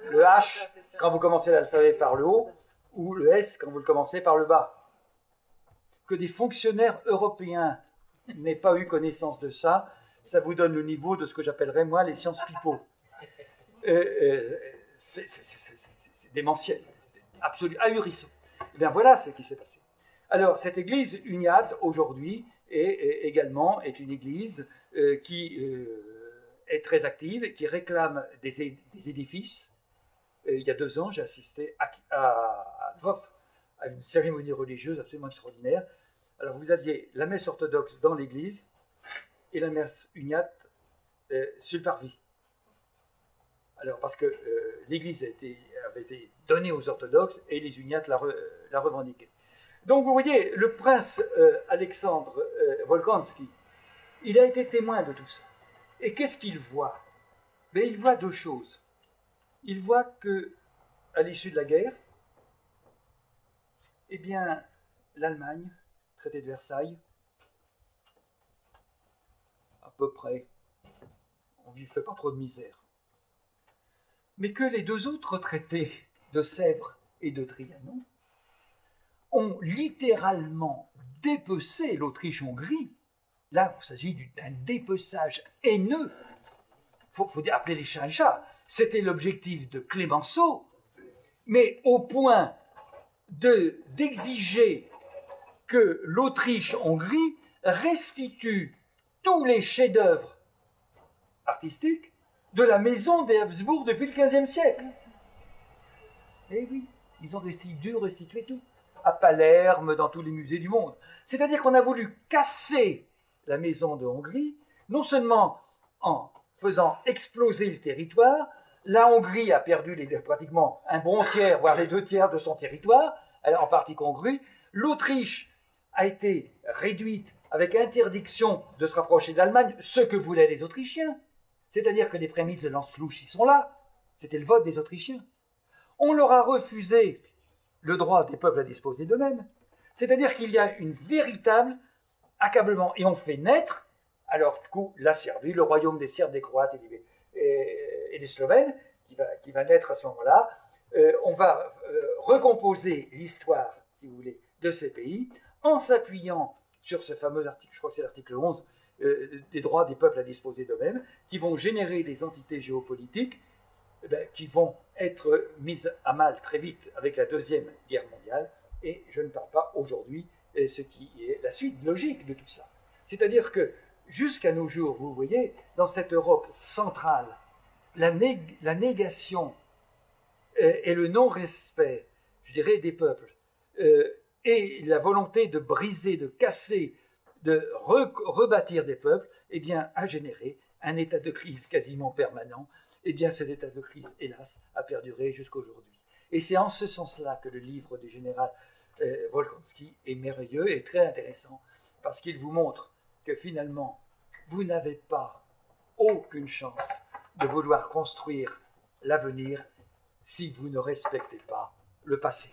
Le H quand vous commencez l'alphabet par le haut, ou le S quand vous le commencez par le bas. Que des fonctionnaires européens n'aient pas eu connaissance de ça, ça vous donne le niveau de ce que j'appellerais, moi, les sciences pipeaux. C'est démentiel, absolument ahurissant. Et bien voilà ce qui s'est passé. Alors, cette église Uniad, aujourd'hui, est une église qui est très active, qui réclame des édifices. Il y a 2 ans, j'ai assisté à Lvov, à une cérémonie religieuse absolument extraordinaire. Alors, vous aviez la messe orthodoxe dans l'église et la messe Uniat sur le parvis. Alors, parce que l'église avait été donnée aux orthodoxes et les Uniates la revendiquaient. Donc, vous voyez, le prince Alexandre Volkonsky, il a été témoin de tout ça. Et qu'est-ce qu'il voit? Ben, il voit 2 choses. Il voit que, à l'issue de la guerre, eh bien, l'Allemagne, traité de Versailles, à peu près, on ne fait pas trop de misère. Mais que les 2 autres traités de Sèvres et de Trianon ont littéralement dépecé l'Autriche-Hongrie. Là, il s'agit d'un dépeçage haineux. Il faut appeler les chats un chat. C'était l'objectif de Clémenceau, mais au point d'exiger que l'Autriche-Hongrie restitue tous les chefs-d'œuvre artistiques de la maison des Habsbourg depuis le XVe siècle. Eh oui, ils ont dû restituer tout, à Palerme, dans tous les musées du monde. C'est-à-dire qu'on a voulu casser la maison de Hongrie, non seulement en faisant exploser le territoire, la Hongrie a perdu pratiquement un bon tiers, voire les 2 tiers de son territoire, en partie Hongrie. L'Autriche a été réduite avec interdiction de se rapprocher de l'Allemagne, ce que voulaient les Autrichiens. C'est-à-dire que les prémices de l'Anschluss, ils sont là. C'était le vote des Autrichiens. On leur a refusé le droit des peuples à disposer d'eux-mêmes. C'est-à-dire qu'il y a une véritable accablement. Et on fait naître, alors du coup, la Serbie, le royaume des Serbes, des Croates et des Slovènes, qui va naître à ce moment-là. On va recomposer l'histoire, si vous voulez, de ces pays, en s'appuyant sur ce fameux article, je crois que c'est l'article 11, des droits des peuples à disposer d'eux-mêmes, qui vont générer des entités géopolitiques qui vont être mises à mal très vite avec la Deuxième Guerre mondiale, et je ne parle pas aujourd'hui ce qui est la suite logique de tout ça. C'est-à-dire que jusqu'à nos jours, vous voyez, dans cette Europe centrale, la négation et le non-respect, je dirais, des peuples, et la volonté de briser, de casser, de rebâtir des peuples, eh bien, a généré un état de crise quasiment permanent. Eh bien, cet état de crise, hélas, a perduré jusqu'aujourd'hui. Et c'est en ce sens-là que le livre du général Volkonsky est merveilleux et très intéressant, parce qu'il vous montre que finalement, vous n'avez pas aucune chance de vouloir construire l'avenir si vous ne respectez pas le passé.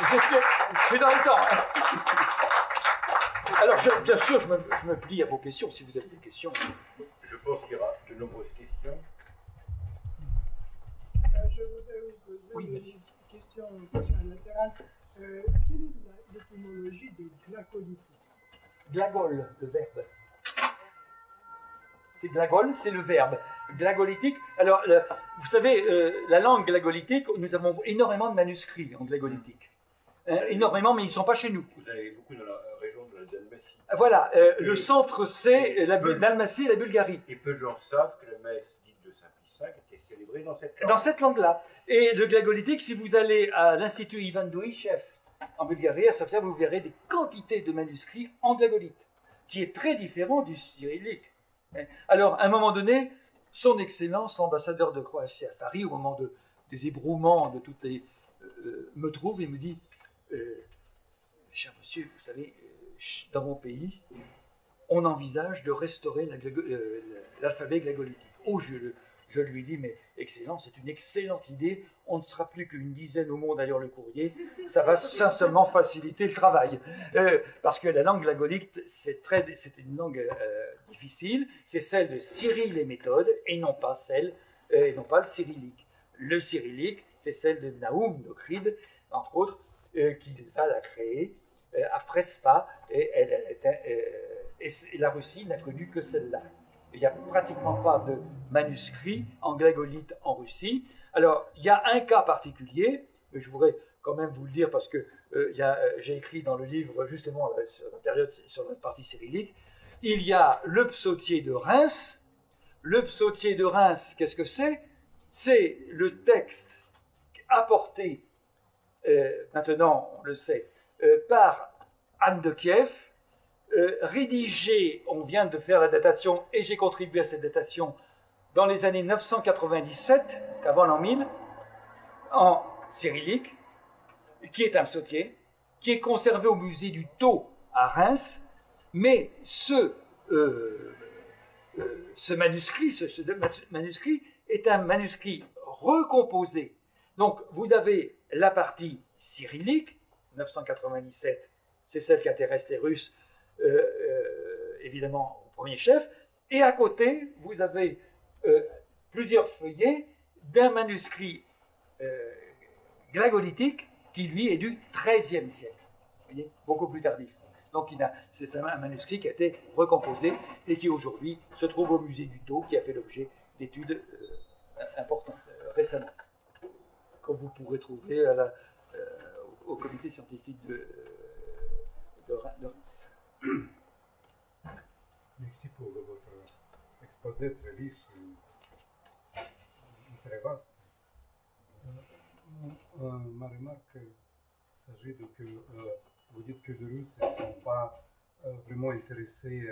Je suis dans le temps. Hein. Alors, bien sûr, je me plie à vos questions, si vous avez des questions. Je pense qu'il y aura de nombreuses questions. Je voudrais vous poser une question latérale. Quelle est l'étymologie de glagolitique? Glagole, le verbe. C'est glagole, c'est le verbe. Glagolitique. Alors, vous savez, la langue glagolitique, nous avons énormément de manuscrits en glagolitique. Énormément, mais ils ne sont pas chez nous. Vous en avez beaucoup dans la région de la Dalmatie. Voilà, le centre, c'est l'Almatie et la Bulgarie. Et peu de gens savent que la messe dite de Saint Pie V était célébrée livré dans cette langue. Dans cette langue-là. Et le glagolitique, si vous allez à l'Institut Ivan Douichev en Bulgarie, à Sofia, vous verrez des quantités de manuscrits en glagolite, qui est très différent du cyrillique. Alors, à un moment donné, son Excellence, l'ambassadeur de Croatie à Paris, au moment des ébrouements de toutes les... me trouve et me dit cher monsieur, vous savez, dans mon pays, on envisage de restaurer l'alphabet glagolitique. Oh, je lui dis, mais Excellence, c'est une excellente idée. On ne sera plus qu'une dizaine au monde à lire le courrier. Ça va sincèrement faciliter le travail. Parce que la langue glagolique, c'est une langue difficile. C'est celle de Cyril et Méthode, et non pas le cyrillique. Le cyrillique, c'est celle de Naoum d'Okride, entre autres, qui va la créer après Spa, et la Russie n'a connu que celle-là. Il n'y a pratiquement pas de manuscrits en glagolite en Russie. Alors, il y a un cas particulier, mais je voudrais quand même vous le dire parce que j'ai écrit dans le livre, justement, sur la partie cyrillique, il y a le psautier de Reims. Le psautier de Reims, qu'est-ce que c'est? C'est le texte apporté, maintenant on le sait, par Anne de Kiev, rédigé, on vient de faire la datation, et j'ai contribué à cette datation dans les années 997, qu'avant l'an 1000, en cyrillique, qui est un psautier, qui est conservé au musée du Tau à Reims, mais ce manuscrit est un manuscrit recomposé. Donc, vous avez la partie cyrillique, 997, c'est celle qui intéresse les Russes, évidemment, au premier chef, et à côté, vous avez plusieurs feuillets d'un manuscrit glagolitique qui, lui, est du XIIIe siècle, vous voyez, beaucoup plus tardif. Donc, c'est un manuscrit qui a été recomposé et qui, aujourd'hui, se trouve au musée du Tau, qui a fait l'objet d'études importantes récemment, comme vous pourrez trouver au comité scientifique de Reims. Merci pour votre exposé très riche et très vaste. Ma remarque s'agit de que vous dites que les Russes ne sont pas vraiment intéressés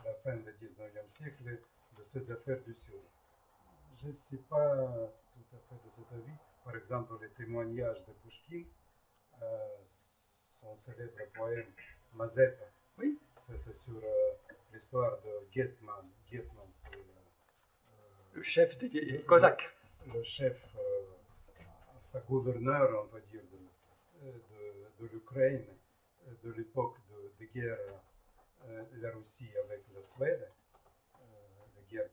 à la fin du 19e siècle de ces affaires du Sud. Je ne suis pas tout à fait de cet avis. Par exemple, les témoignages de Pouchkine, son célèbre poème Mazepa. Oui. C'est sur l'histoire de Getman. Getman, c'est le chef des Cosaques. Le chef, enfin, gouverneur, on peut dire, de l'Ukraine, de l'époque de guerre de la Russie avec la Suède, la guerre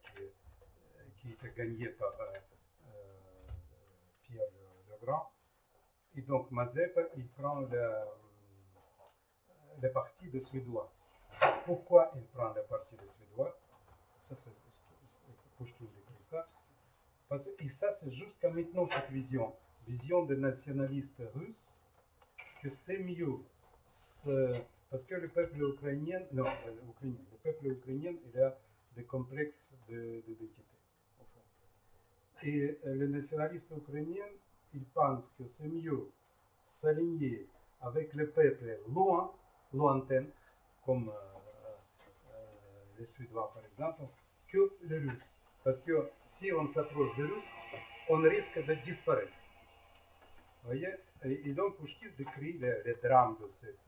qui était gagnée par Pierre le Grand. Et donc Mazepa, il prend le parti des Suédois. Pourquoi il prend le parti des Suédois? Ça, c'est Pouchkine décrit ça. Et ça, c'est jusqu'à maintenant cette vision des nationalistes russes, que c'est mieux. Parce que le peuple ukrainien, le peuple ukrainien, il a des complexes d'identité. Et les nationalistes ukrainiens, ils pensent que c'est mieux s'aligner avec le peuple lointain, comme les Suédois par exemple, que les Russes. Parce que si on s'approche des Russes, on risque de disparaître. Vous voyez? Et donc Pouchkine décrit les drames de cette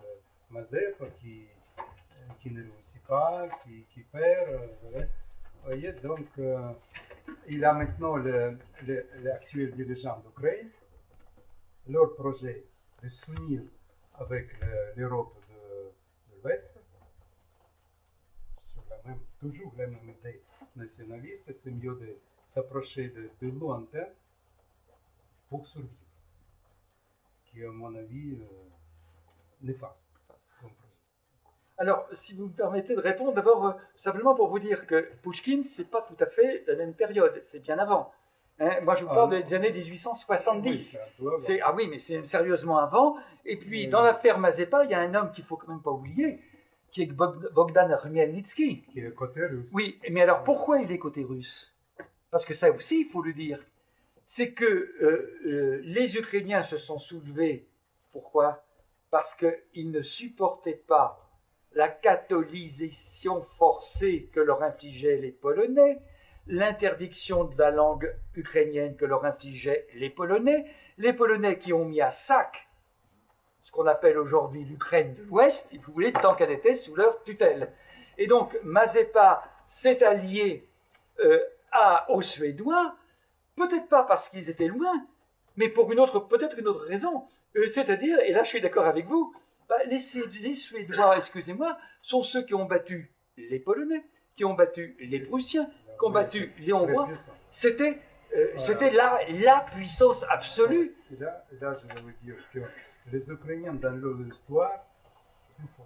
Mazepa qui ne réussit pas, qui perd. Vous voyez? Donc il a maintenant l'actuel dirigeant d'Ukraine, leur projet de s'unir avec l'Europe de l'Ouest, sur toujours la même idée nationaliste, c'est mieux de s'approcher de lointain pour survivre, qui est à mon avis néfaste comme projet. Alors, si vous me permettez de répondre, d'abord, simplement pour vous dire que Pouchkine, ce n'est pas tout à fait la même période, c'est bien avant. Hein, moi, je vous parle des années 1870. Oui, ah oui, mais c'est sérieusement avant. Et puis, dans l'affaire Mazepa, il y a un homme qu'il ne faut quand même pas oublier, qui est Bogdan Khmelnytsky. Qui est côté russe. Oui, mais alors pourquoi il est côté russe? Parce que ça aussi, il faut le dire. c'est que les Ukrainiens se sont soulevés. Pourquoi? Parce qu'ils ne supportaient pas la catholisation forcée que leur infligeaient les Polonais, l'interdiction de la langue ukrainienne que leur infligeaient les Polonais qui ont mis à sac ce qu'on appelle aujourd'hui l'Ukraine de l'Ouest, si vous voulez, tant qu'elle était sous leur tutelle. Et donc Mazepa s'est allié aux Suédois, peut-être pas parce qu'ils étaient loin, mais pour peut-être une autre raison. C'est-à-dire, et là je suis d'accord avec vous, les Suédois, excusez-moi, sont ceux qui ont battu les Polonais, qui ont battu les Prussiens, qui ont battu les Hongrois. C'était la puissance absolue. Et là, je vais vous dire que les Ukrainiens, dans leur histoire,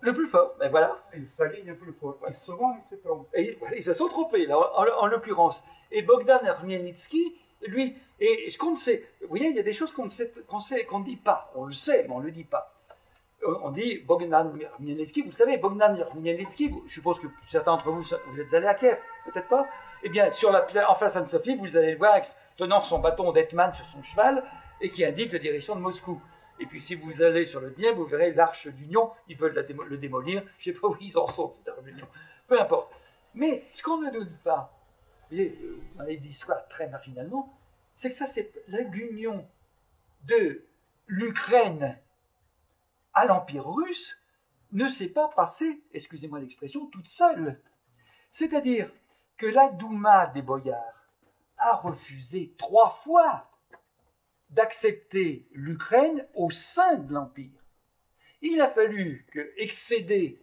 le plus fort, ben voilà. Ils s'alignent plus fort. Et souvent, ils se trompent. Et voilà, ils se sont trompés, là, en l'occurrence. Et Bogdan Khmelnytsky, lui, et ce qu'on ne sait, vous voyez, il y a des choses qu'on ne dit pas. On le sait, mais on ne le dit pas. On dit Bogdan Khmelnytsky, vous le savez, Bogdan Khmelnytsky, je suppose que certains d'entre vous, vous êtes allés à Kiev, peut-être pas. Eh bien, en face Sainte-Sophie, vous allez le voir tenant son bâton d'Hetman sur son cheval et qui indique la direction de Moscou. Et puis si vous allez sur le Dniepr, vous verrez l'Arche d'Union, ils veulent le démolir, je ne sais pas où ils en sont, cette Arche d'Union, peu importe. Mais ce qu'on ne doute pas, vous voyez, dans les histoires très marginalement, c'est que ça, c'est l'union de l'Ukraine à l'Empire russe ne s'est pas passée, excusez-moi l'expression, toute seule. C'est-à-dire que la Douma des boyards a refusé 3 fois d'accepter l'Ukraine au sein de l'Empire. Il a fallu excéder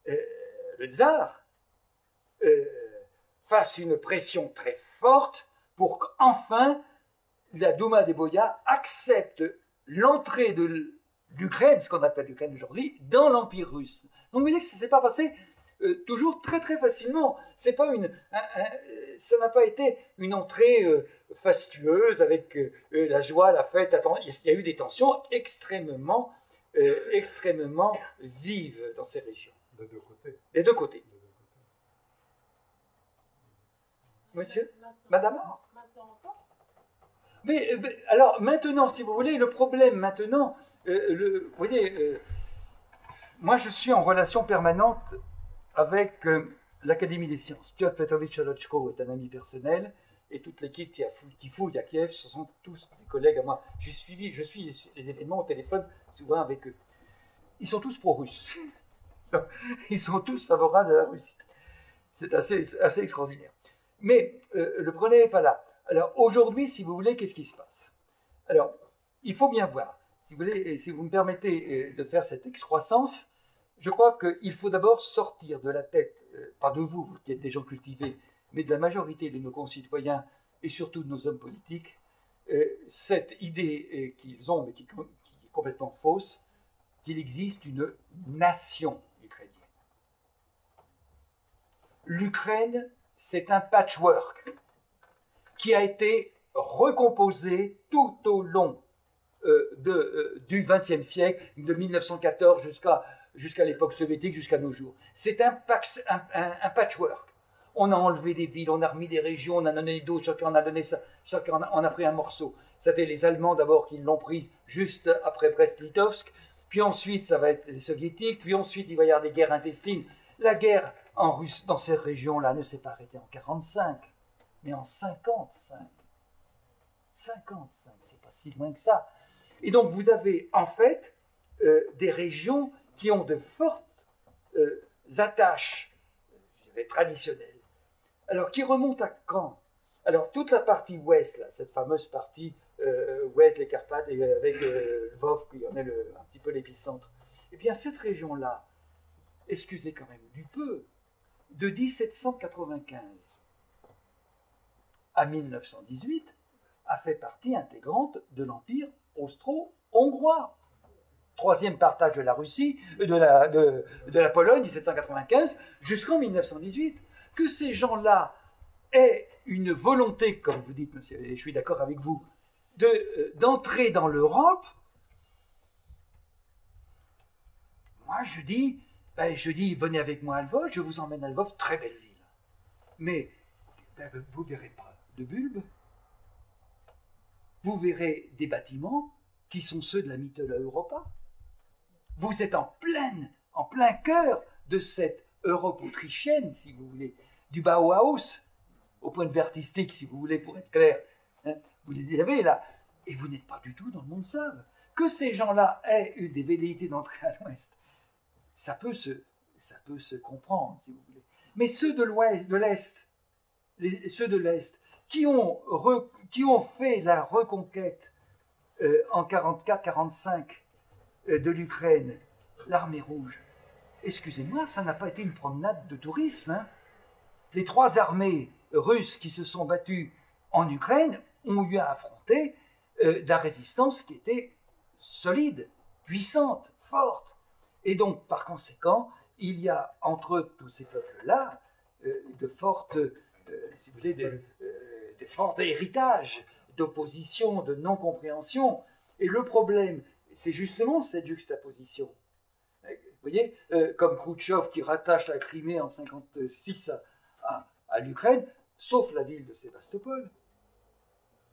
le tsar fasse une pression très forte pour qu'enfin la Douma des boyards accepte l'entrée de l'Ukraine, ce qu'on appelle l'Ukraine aujourd'hui, dans l'Empire russe. Donc vous voyez que ça ne s'est pas passé toujours très très facilement. C'est pas ça n'a pas été une entrée fastueuse avec la joie, la fête. Il y a eu des tensions extrêmement vives dans ces régions. Des deux côtés. Des deux côtés. Monsieur, madame. Maintenant encore. Mais alors maintenant, si vous voulez, le problème maintenant, vous voyez, moi je suis en relation permanente avec l'Académie des sciences. Piotr Petrovitch Solochko est un ami personnel et toute l'équipe qui fouille à Kiev, ce sont tous des collègues à moi. Je suis les événements au téléphone souvent avec eux. Ils sont tous pro-russes. Ils sont tous favorables à la Russie. C'est assez extraordinaire. Mais le problème n'est pas là. Alors aujourd'hui, si vous voulez, qu'est-ce qui se passe? Alors, il faut bien voir. Si vous voulez, si vous me permettez de faire cette excroissance, je crois qu'il faut d'abord sortir de la tête, pas de vous, vous qui êtes des gens cultivés, mais de la majorité de nos concitoyens et surtout de nos hommes politiques, cette idée qu'ils ont, mais qui est complètement fausse, qu'il existe une nation ukrainienne. L'Ukraine, c'est un patchwork qui a été recomposé tout au long du XXe siècle, de 1914 jusqu'à l'époque soviétique, jusqu'à nos jours. C'est un patchwork. On a enlevé des villes, on a remis des régions, on en a donné d'autres, chacun en a donné ça, chacun en a pris un morceau. C'était les Allemands d'abord qui l'ont prise juste après Brest-Litovsk, puis ensuite ça va être les Soviétiques, puis ensuite il va y avoir des guerres intestines. La guerre en Russie, dans cette région-là, ne s'est pas arrêtée en 1945, mais en 1955. 1955, c'est pas si loin que ça. Et donc vous avez en fait des régions qui ont de fortes attaches, je dirais, traditionnelles. Alors qui remontent à quand? Alors toute la partie ouest, là, cette fameuse partie ouest, les Carpates, et avec Lvov, qui en est un petit peu l'épicentre, eh bien cette région-là, excusez quand même du peu, de 1795 à 1918, a fait partie intégrante de l'Empire austro-hongrois. Troisième partage de la Russie, de la Pologne, 1795, jusqu'en 1918. Que ces gens-là aient une volonté, comme vous dites, monsieur, et je suis d'accord avec vous, d'entrer dans l'Europe, moi je dis, venez avec moi à Lvov, je vous emmène à Lvov, très belle ville. Mais vous ne verrez pas de bulbe, vous verrez des bâtiments qui sont ceux de la Mitteleuropa Europa. Vous êtes en plein cœur de cette Europe autrichienne, si vous voulez, du Bauhaus, au point de vue artistique, si vous voulez, pour être clair. Hein, vous les avez là. Et vous n'êtes pas du tout dans le monde slave. Que ces gens-là aient eu des velléités d'entrer à l'Ouest, ça peut se comprendre, si vous voulez. Mais ceux de l'Est, ceux de l'Est, qui ont fait la reconquête en 44-45 de l'Ukraine, l'armée rouge, excusez-moi, ça n'a pas été une promenade de tourisme. Hein. Les 3 armées russes qui se sont battues en Ukraine ont eu à affronter de la résistance qui était solide, puissante, forte. Et donc, par conséquent, il y a entre tous ces peuples-là de fortes, si vous voulez, de forts héritages d'opposition, de non-compréhension. Et le problème, c'est justement cette juxtaposition. Vous voyez, comme Khrouchtchev qui rattache la Crimée en 1956 à l'Ukraine, sauf la ville de Sébastopol.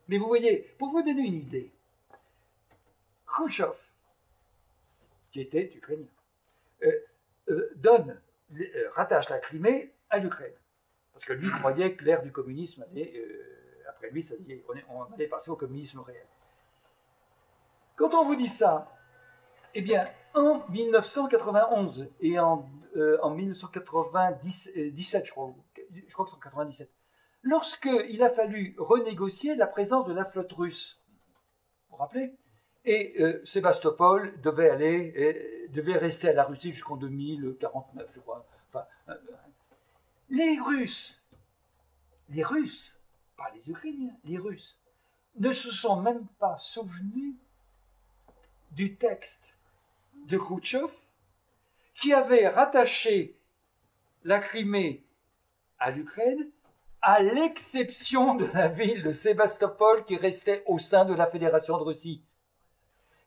Mais vous voyez, pour vous donner une idée, Khrouchtchev, qui était ukrainien, rattache la Crimée à l'Ukraine. Parce que lui croyait que l'ère du communisme allait, après lui, on allait passer au communisme réel. Quand on vous dit ça, eh bien, en 1991 et en 1997, je crois que c'est en 97, lorsqu'il a fallu renégocier la présence de la flotte russe, vous vous rappelez? Et Sébastopol devait rester à la Russie jusqu'en 2049, je crois. Enfin, les Russes, pas les Ukrainiens, les Russes, ne se sont même pas souvenus du texte de Khrouchtchev qui avait rattaché la Crimée à l'Ukraine, à l'exception de la ville de Sébastopol qui restait au sein de la Fédération de Russie.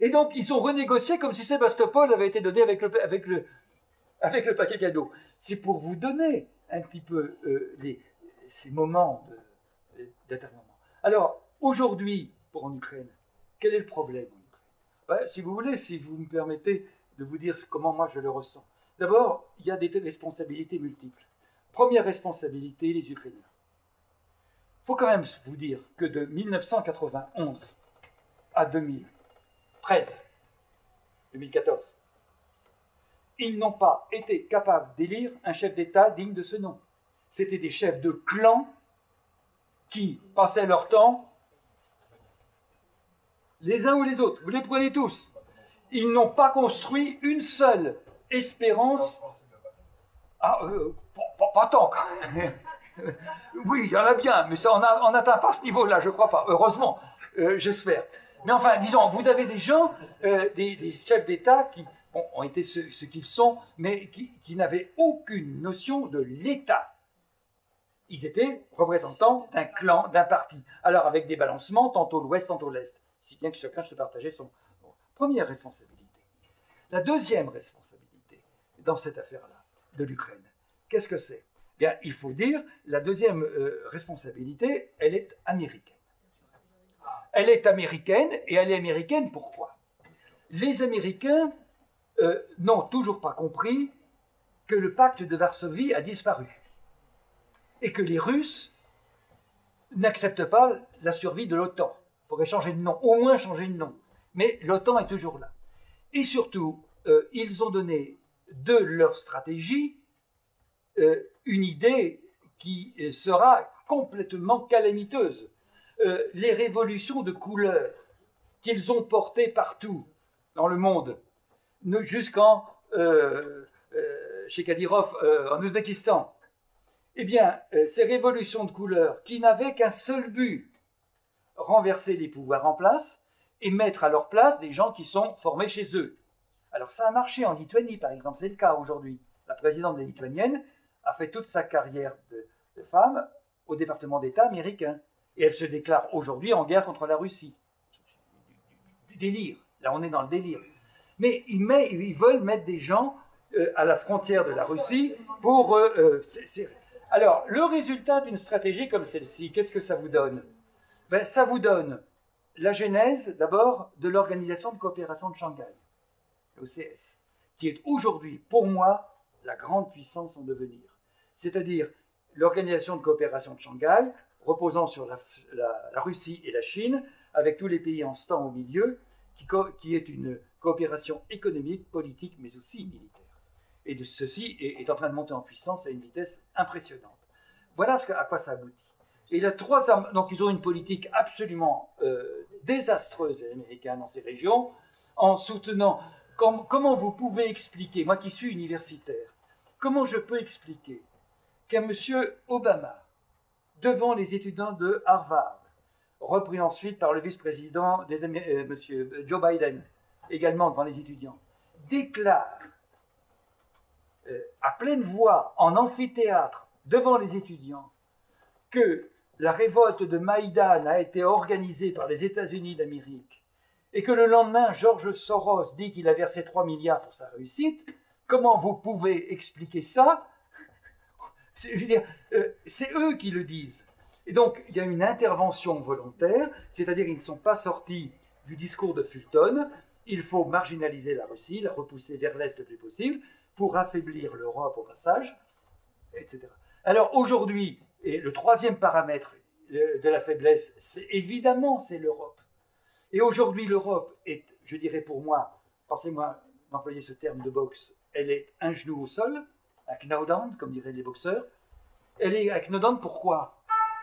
Et donc, ils ont renégocié comme si Sébastopol avait été donné avec le paquet cadeau. C'est pour vous donner un petit peu ces moments d'atermoiement. Alors, aujourd'hui, pour en Ukraine, quel est le problème en Ukraine? Si vous voulez, si vous me permettez de vous dire comment moi je le ressens. D'abord, il y a des responsabilités multiples. Première responsabilité, les Ukrainiens. Il faut quand même vous dire que de 1991 à 2013, 2014, ils n'ont pas été capables d'élire un chef d'État digne de ce nom. C'était des chefs de clans qui passaient leur temps les uns ou les autres. Vous les prenez tous. Ils n'ont pas construit une seule espérance. Pas tant quand même. Oui, il y en a bien, mais ça, on n'atteint pas ce niveau-là, je ne crois pas. Heureusement, j'espère. Mais enfin, disons, vous avez des gens, des chefs d'État qui ont été ce qu'ils sont, mais qui n'avaient aucune notion de l'État. Ils étaient représentants d'un clan, d'un parti. Alors, avec des balancements, tantôt l'Ouest, tantôt l'Est. Si bien que chacun se partageait son... Première responsabilité. La deuxième responsabilité dans cette affaire-là, de l'Ukraine, qu'est-ce que c'est? Bien, il faut dire, la deuxième responsabilité, elle est américaine. Elle est américaine, et elle est américaine pourquoi? Les Américains n'ont toujours pas compris que le pacte de Varsovie a disparu, et que les Russes n'acceptent pas la survie de l'OTAN. Il faudrait changer de nom, au moins changer de nom. Mais l'OTAN est toujours là. Et surtout, ils ont donné de leur stratégie une idée qui sera complètement calamiteuse. Les révolutions de couleur qu'ils ont portées partout dans le monde, jusqu'en chez Kadyrov en Ouzbékistan. Eh bien, ces révolutions de couleur qui n'avaient qu'un seul but, renverser les pouvoirs en place et mettre à leur place des gens qui sont formés chez eux. Alors ça a marché en Lituanie, par exemple, c'est le cas aujourd'hui. La présidente des Lituaniennes a fait toute sa carrière de femme au département d'État américain. Et elle se déclare aujourd'hui en guerre contre la Russie. Du délire. Là, on est dans le délire. Mais ils veulent mettre des gens à la frontière de la Russie pour... Alors, le résultat d'une stratégie comme celle-ci, qu'est-ce que ça vous donne? Ben, ça vous donne la genèse, d'abord, de l'Organisation de coopération de Shanghai, l'OCS, qui est aujourd'hui, pour moi, la grande puissance en devenir. C'est-à-dire l'Organisation de coopération de Shanghai, reposant sur la Russie et la Chine, avec tous les pays en stand au milieu, qui est une coopération économique, politique, mais aussi militaire. Et de ceci est en train de monter en puissance à une vitesse impressionnante. Voilà à quoi ça aboutit. Et donc ils ont une politique absolument désastreuse, les Américains, dans ces régions, en soutenant... Comment vous pouvez expliquer, moi qui suis universitaire, comment je peux expliquer qu'un monsieur Obama, devant les étudiants de Harvard, repris ensuite par le vice-président monsieur Joe Biden, également devant les étudiants, déclare à pleine voix, en amphithéâtre, devant les étudiants, que la révolte de Maïdan a été organisée par les États-Unis d'Amérique et que le lendemain, George Soros dit qu'il a versé 3 milliards pour sa réussite, comment vous pouvez expliquer ça? Je veux dire, c'est eux qui le disent. Et donc, il y a une intervention volontaire, c'est-à-dire qu'ils ne sont pas sortis du discours de Fulton. Il faut marginaliser la Russie, la repousser vers l'Est le plus possible, pour affaiblir l'Europe au passage, etc. Alors aujourd'hui, et le troisième paramètre de la faiblesse, c'est évidemment l'Europe. Et aujourd'hui, l'Europe est, je dirais pour moi, pensez-moi d'employer ce terme de boxe, elle est un genou au sol, un knowdown, comme diraient les boxeurs. Elle est un knowdown, pourquoi?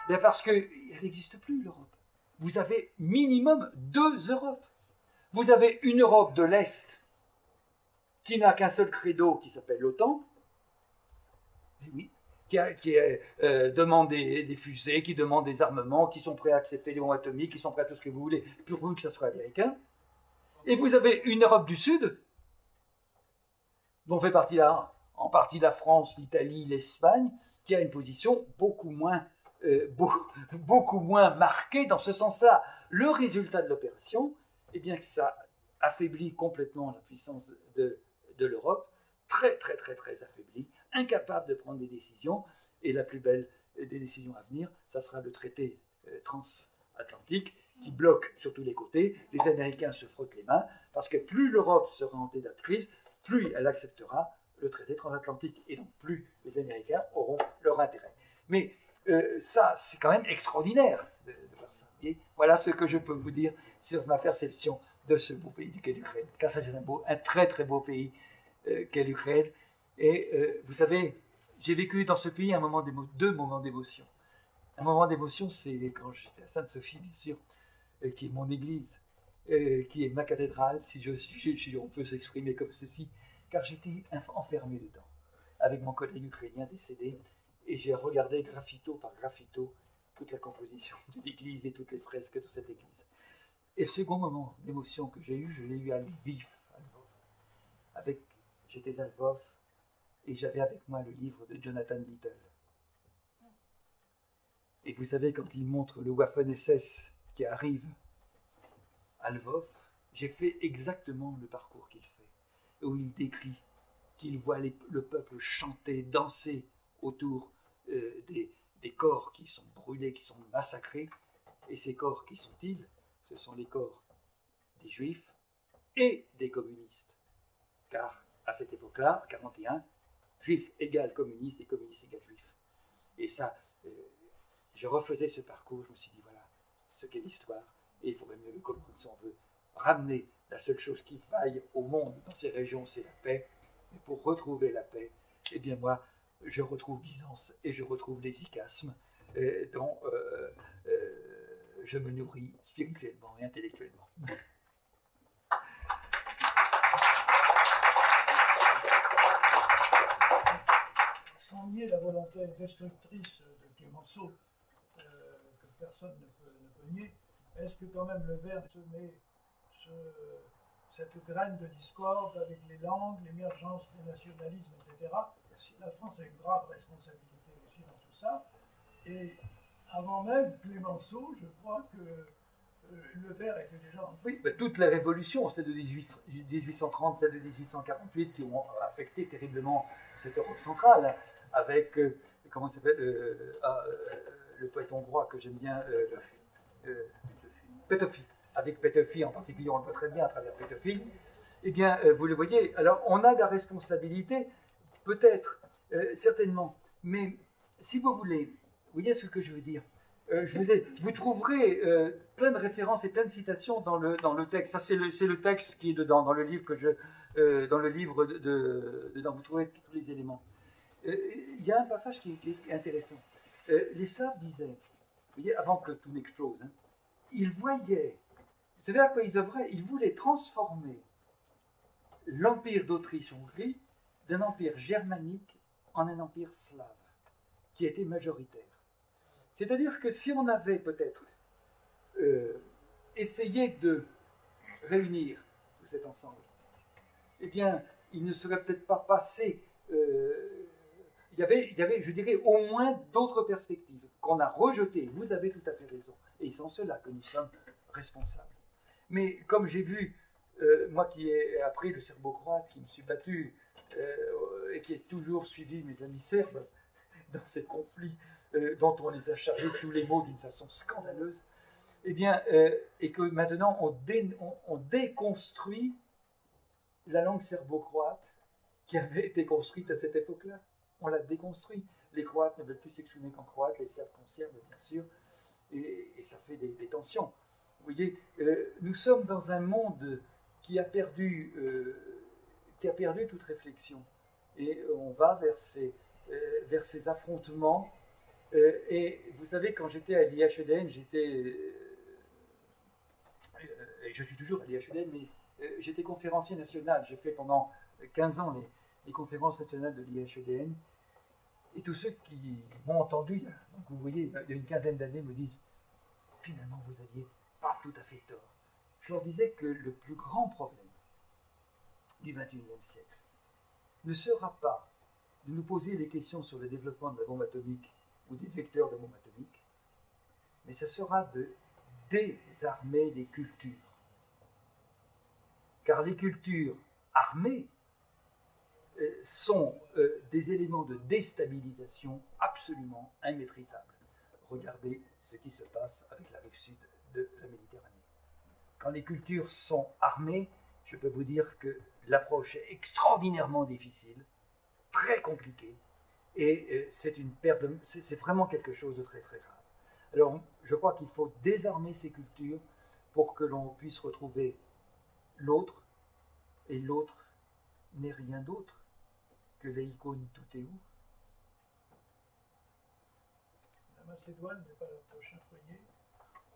Bien parce qu'elle n'existe plus, l'Europe. Vous avez minimum 2 Europes. Vous avez une Europe de l'Est qui n'a qu'un seul credo qui s'appelle l'OTAN, oui, qui demande des fusées, qui demande des armements, qui sont prêts à accepter les bombes atomiques, qui sont prêts à tout ce que vous voulez, pourvu que ça soit américain. Et vous avez une Europe du Sud, dont fait partie en partie la France, l'Italie, l'Espagne, qui a une position beaucoup moins marquée dans ce sens-là. Le résultat de l'opération, eh bien que ça affaiblit complètement la puissance de l'Europe, très affaiblie, incapable de prendre des décisions, et la plus belle des décisions à venir, ça sera le traité transatlantique qui bloque sur tous les côtés. Les Américains se frottent les mains, parce que plus l'Europe sera en état de crise, plus elle acceptera le traité transatlantique, et donc plus les Américains auront leur intérêt. Mais ça, c'est quand même extraordinaire de faire ça. Et voilà ce que je peux vous dire sur ma perception de ce beau pays qu'est l'Ukraine. Car ça, c'est un très beau pays qu'est l'Ukraine. Et vous savez, j'ai vécu dans ce pays deux moments d'émotion. Un moment d'émotion, c'est quand j'étais à Sainte-Sophie, bien sûr, qui est mon église, qui est ma cathédrale, si on peut s'exprimer comme ceci, car j'étais enfermé dedans, avec mon collègue ukrainien décédé, et j'ai regardé graffito par graffito toute la composition de l'église et toutes les fresques de cette église. Et le second moment d'émotion que j'ai eu, je l'ai eu à Lviv, à Lvov. J'étais à Lvov, et j'avais avec moi le livre de Jonathan Littell. Et vous savez, quand il montre le Waffen-SS qui arrive à Lvov, j'ai fait exactement le parcours qu'il fait, où il décrit qu'il voit le peuple chanter, danser autour des corps qui sont brûlés, qui sont massacrés. Et ces corps, qui sont-ils? Ce sont les corps des Juifs et des communistes. Car à cette époque-là, en 1941, Juif égale communiste et communiste égale Juif. Et ça, je refaisais ce parcours, je me suis dit, voilà, ce qu'est l'histoire, et il faudrait mieux le comprendre si on veut ramener la seule chose qui vaille au monde dans ces régions, c'est la paix. Mais pour retrouver la paix, eh bien moi, je retrouve Byzance et je retrouve les icasmes dont je me nourris spirituellement et intellectuellement. Sans nier la volonté destructrice de Clémenceau, que personne ne peut nier, est-ce que quand même le Vert se met cette graine de discorde avec les langues, l'émergence du nationalisme, etc. La France a une grave responsabilité aussi dans tout ça. Et avant même Clémenceau, je crois que le Vert était déjà en... Oui, mais toutes les révolutions, celle de 1830, celle de 1848, qui ont affecté terriblement cette Europe centrale, avec, comment s'appelle, le poète hongrois que j'aime bien, Petőfi. avec Petöfi en particulier, on le voit très bien à travers Petöfi, eh bien, vous le voyez, alors on a de la responsabilité, peut-être, certainement, mais si vous voulez, vous voyez ce que je veux dire, vous trouverez plein de références et plein de citations dans le texte. Ça, c'est le texte qui est dedans, dans le livre dans le livre dedans, vous trouvez tous les éléments. Il y a un passage qui est intéressant. Les Slaves disaient, vous voyez, avant que tout n'explose, hein, ils voyaient, vous savez à quoi ils œuvraient? Ils voulaient transformer l'empire d'Autriche-Hongrie d'un empire germanique en un empire slave, qui était majoritaire. C'est-à-dire que si on avait peut-être essayé de réunir tout cet ensemble, eh bien, il ne serait peut-être pas passé... il y avait, je dirais, au moins d'autres perspectives qu'on a rejetées. Vous avez tout à fait raison. Et c'est en cela que nous sommes responsables. Mais comme j'ai vu, moi qui ai appris le serbo-croate, qui me suis battu et qui ai toujours suivi mes amis serbes dans ces conflits dont on les a chargés de tous les maux d'une façon scandaleuse, eh bien, et que maintenant on déconstruit la langue serbo-croate qui avait été construite à cette époque-là. On l'a déconstruit. Les Croates ne veulent plus s'exprimer qu'en croate, les Serbes qu'en serbe, bien sûr, et ça fait des tensions. Vous voyez, nous sommes dans un monde qui a perdu toute réflexion, et on va vers ces affrontements. Et vous savez, quand j'étais à l'IHEDN, je suis toujours à l'IHEDN, mais j'étais conférencier national. J'ai fait pendant 15 ans les conférences nationales de l'IHEDN. Et tous ceux qui m'ont entendu, donc vous voyez, il y a une quinzaine d'années, me disent « Finalement, vous n'aviez pas tout à fait tort ». Je leur disais que le plus grand problème du XXIe siècle ne sera pas de nous poser des questions sur le développement de la bombe atomique ou des vecteurs de bombe atomique, mais ce sera de désarmer les cultures. Car les cultures armées sont des éléments de déstabilisation absolument immaîtrisables. Regardez ce qui se passe avec la rive sud de la Méditerranée. Quand les cultures sont armées, je peux vous dire que l'approche est extraordinairement difficile, très compliquée, et c'est vraiment quelque chose de très très grave. Alors, je crois qu'il faut désarmer ces cultures pour que l'on puisse retrouver l'autre, et l'autre n'est rien d'autre que l'icône tout est où. La Macédoine n'est pas le prochain foyer.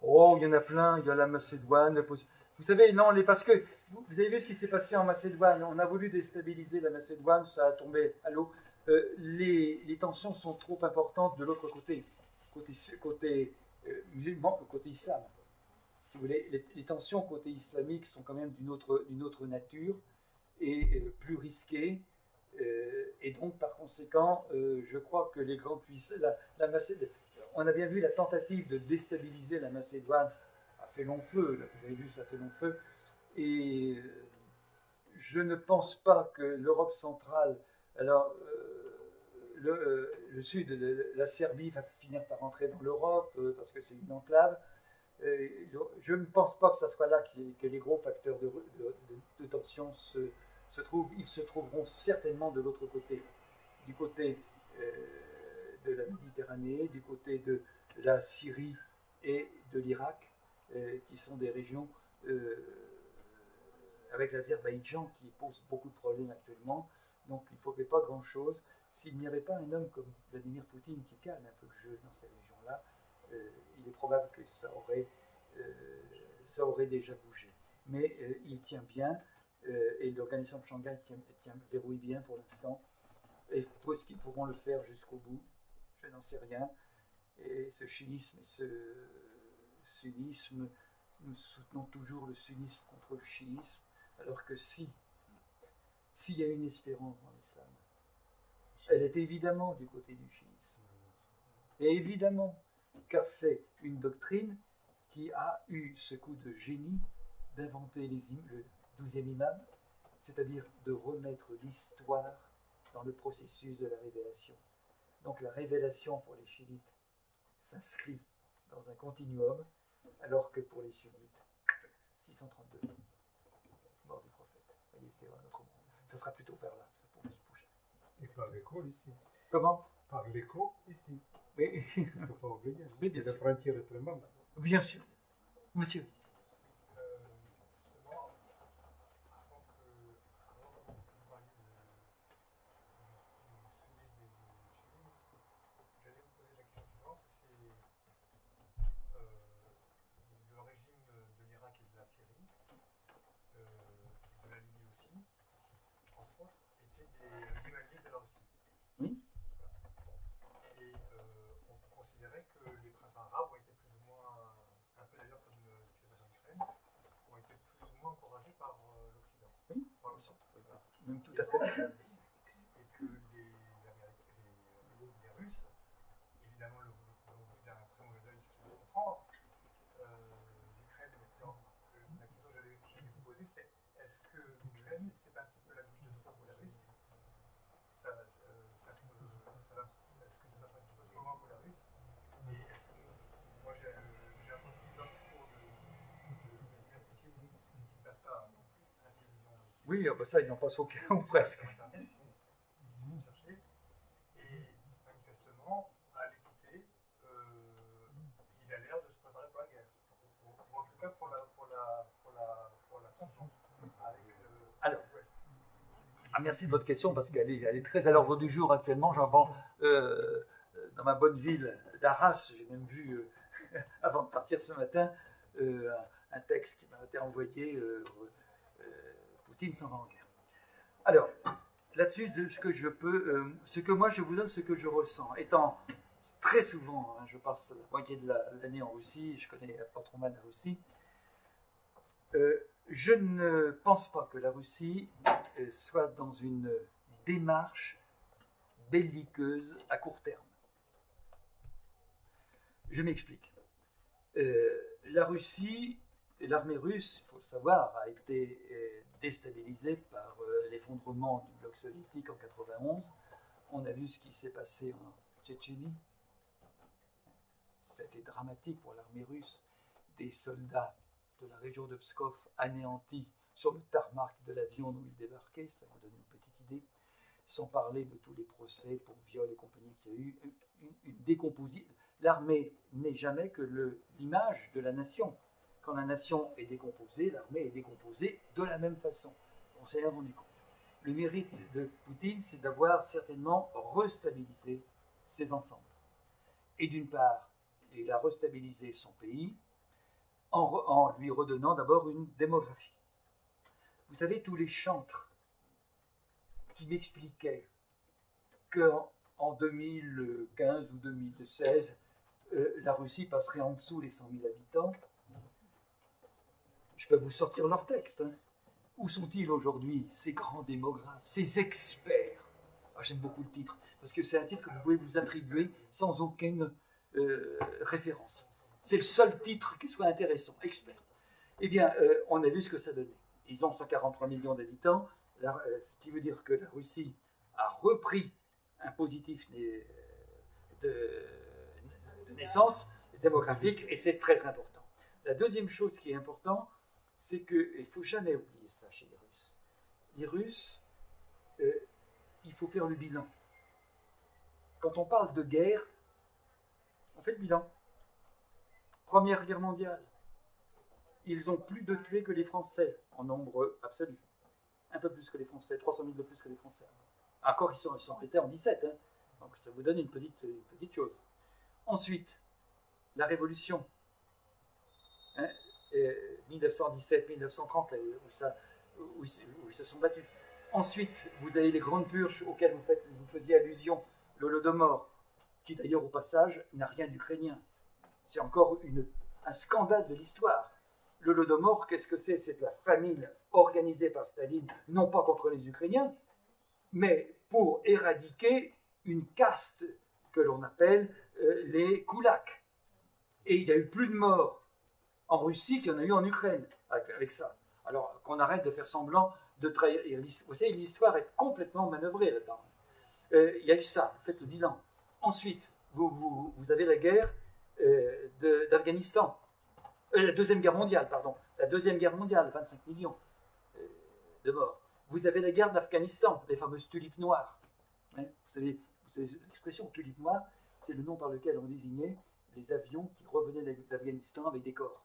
Oh, il y en a plein, il y a la Macédoine. Vous savez, non, parce que vous avez vu ce qui s'est passé en Macédoine. On a voulu déstabiliser la Macédoine, ça a tombé à l'eau. Les tensions sont trop importantes de l'autre côté musulman, côté islam. Si vous voulez, les tensions côté islamique sont quand même d'une autre nature et plus risquées. Et donc, par conséquent, je crois que les grandes puissances, la Macédoine, on a bien vu la tentative de déstabiliser la Macédoine a fait long feu, là, vous avez vu, ça fait long feu, et je ne pense pas que l'Europe centrale, alors le sud de la Serbie va finir par entrer dans l'Europe parce que c'est une enclave. Je ne pense pas que ce soit là que les gros facteurs de tension se trouvent. Ils se trouveront certainement de l'autre côté, du côté de la Méditerranée, du côté de la Syrie et de l'Irak, qui sont des régions avec l'Azerbaïdjan qui pose beaucoup de problèmes actuellement. Donc il ne faudrait pas grand-chose. S'il n'y avait pas un homme comme Vladimir Poutine qui calme un peu le jeu dans ces régions-là, il est probable que ça aurait déjà bougé. Mais il tient bien, et l'organisation de Shanghai verrouille bien pour l'instant. Et est-ce qu'ils pourront le faire jusqu'au bout? Je n'en sais rien. Et ce chiisme et ce sunnisme, nous soutenons toujours le sunnisme contre le chiisme, alors que s'il y a une espérance dans l'islam, elle est évidemment du côté du chiisme. Et évidemment, car c'est une doctrine qui a eu ce coup de génie d'inventer le 12e imam, c'est-à-dire de remettre l'histoire dans le processus de la révélation. Donc la révélation pour les chiites s'inscrit dans un continuum, alors que pour les sunnites, 632. Mort du prophète. Vous voyez, c'est un autre monde. Ça sera plutôt vers là, ça pourrait se bouger. Et par l'écho ici. Comment? Par l'écho ici. Oui, Il ne faut pas oublier. Oui, bien Et la sûr. frontière est très mince. bien sûr. Monsieur. Justement, avant que vous parliez du sudisme et du chiisme, j'allais vous poser la question suivante, c'est le régime de l'Irak et de la Syrie, de la Libye aussi, entre autres, étaient des régimes alliés de la Russie. Oui. Et on peut considérer que les printemps arabes ont été plus ou moins, un peu d'ailleurs comme ce qui s'est passé en Ukraine, ont été plus ou moins encouragés par l'Occident. Oui. Par l'Occident. Même tout à fait. Et que les Russes, évidemment, l'ont vu d'un très mauvais œil, ce que je comprends. L'Ukraine étant. La question que j'allais vous poser, c'est est-ce que l'Ukraine, c'est pas un petit peu la goutte de trop pour la Russie? Est-ce que ça va pas un petit peu trop loin pour la Russie? Et est-ce que. Moi, j'ai entendu plusieurs discours de Vladimir Poutine qui ne passent pas à la télévision. Oui, bah ça, il n'en passe aucun, ou presque. Internet, ils se chercher. Et manifestement, à l'écouter, il a l'air de se préparer pour la guerre. Ou en tout cas pour la confrontation avec Alors. l'Ouest. Ah, merci de votre question parce qu'elle est très à l'ordre du jour actuellement. J'en vends dans ma bonne ville d'Arras. J'ai même vu, avant de partir ce matin, un texte qui m'a été envoyé. Poutine s'en va en guerre. Alors, là-dessus, ce que moi je vous donne, ce que je ressens, étant très souvent, je passe la moitié de l'année en Russie, je connais pas trop mal la Russie, je ne pense pas que la Russie soit dans une démarche belliqueuse à court terme. Je m'explique. La Russie, l'armée russe, il faut le savoir, a été déstabilisée par l'effondrement du bloc soviétique en 1991. On a vu ce qui s'est passé en Tchétchénie. C'était dramatique pour l'armée russe. Des soldats de la région de Pskov anéantis sur le tarmac de l'avion où ils débarquaient, ça vous donne une petite idée, sans parler de tous les procès pour viol et compagnie qu'il y a eu, une décomposition. L'armée n'est jamais que l'image de la nation. Quand la nation est décomposée, l'armée est décomposée de la même façon. On s'en est rendu compte. Le mérite de Poutine, c'est d'avoir certainement restabilisé ses ensembles. Et d'une part, il a restabilisé son pays en lui redonnant d'abord une démographie. Vous savez, tous les chantres qui m'expliquaient qu'en 2015 ou 2016, la Russie passerait en dessous les 100 000 habitants, je peux vous sortir leur texte. Hein. Où sont-ils aujourd'hui, ces grands démographes, ces experts? J'aime beaucoup le titre, parce que c'est un titre que vous pouvez vous attribuer sans aucune référence. C'est le seul titre qui soit intéressant, expert. Eh bien, on a vu ce que ça donnait. Ils ont 143 millions d'habitants, ce qui veut dire que la Russie a repris un positif de naissance démographique, et c'est très important. La deuxième chose qui est importante, c'est qu'il ne faut jamais oublier ça chez les Russes. Les Russes, il faut faire le bilan. Quand on parle de guerre, on fait le bilan. Première guerre mondiale, ils ont plus de tués que les Français en nombre absolu. Un peu plus que les Français, 300 000 de plus que les Français. Encore, ils sont restés en 17, hein. Donc ça vous donne une petite chose. Ensuite, la Révolution. Hein, 1917-1930, où ils se sont battus. Ensuite, vous avez les grandes purges auxquelles vous faisiez allusion, l'Holodomor, qui d'ailleurs, au passage, n'a rien d'ukrainien. C'est encore un scandale de l'histoire. L'Holodomor, qu'est-ce que c'est? C'est de la famine organisée par Staline, non pas contre les Ukrainiens, mais pour éradiquer une caste que l'on appelle les koulaks. Et il y a eu plus de morts en Russie qu'il y en a eu en Ukraine avec ça. Alors qu'on arrête de faire semblant de trahir. Vous savez, l'histoire est complètement manœuvrée là-dedans. Il y a eu ça, vous faites le bilan. Ensuite, vous avez la guerre d'Afghanistan. La Deuxième Guerre mondiale, pardon. La Deuxième Guerre mondiale, 25 millions de morts. Vous avez la guerre d'Afghanistan, les fameuses tulipes noires. Hein, vous savez l'expression tulipe noire, c'est le nom par lequel on désignait les avions qui revenaient d'Afghanistan avec des corps.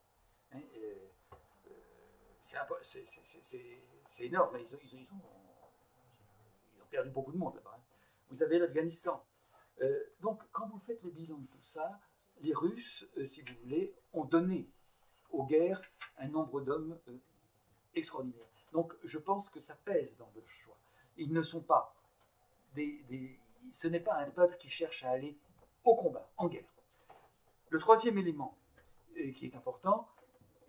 Hein, c'est énorme, mais ils ont perdu beaucoup de monde là-bas. Hein. Vous avez l'Afghanistan. Donc, quand vous faites le bilan de tout ça, les Russes, si vous voulez, ont donné aux guerres un nombre d'hommes extraordinaire. Donc, je pense que ça pèse dans le choix. Ils ne sont pas ce n'est pas un peuple qui cherche à aller au combat, en guerre. Le troisième élément qui est important,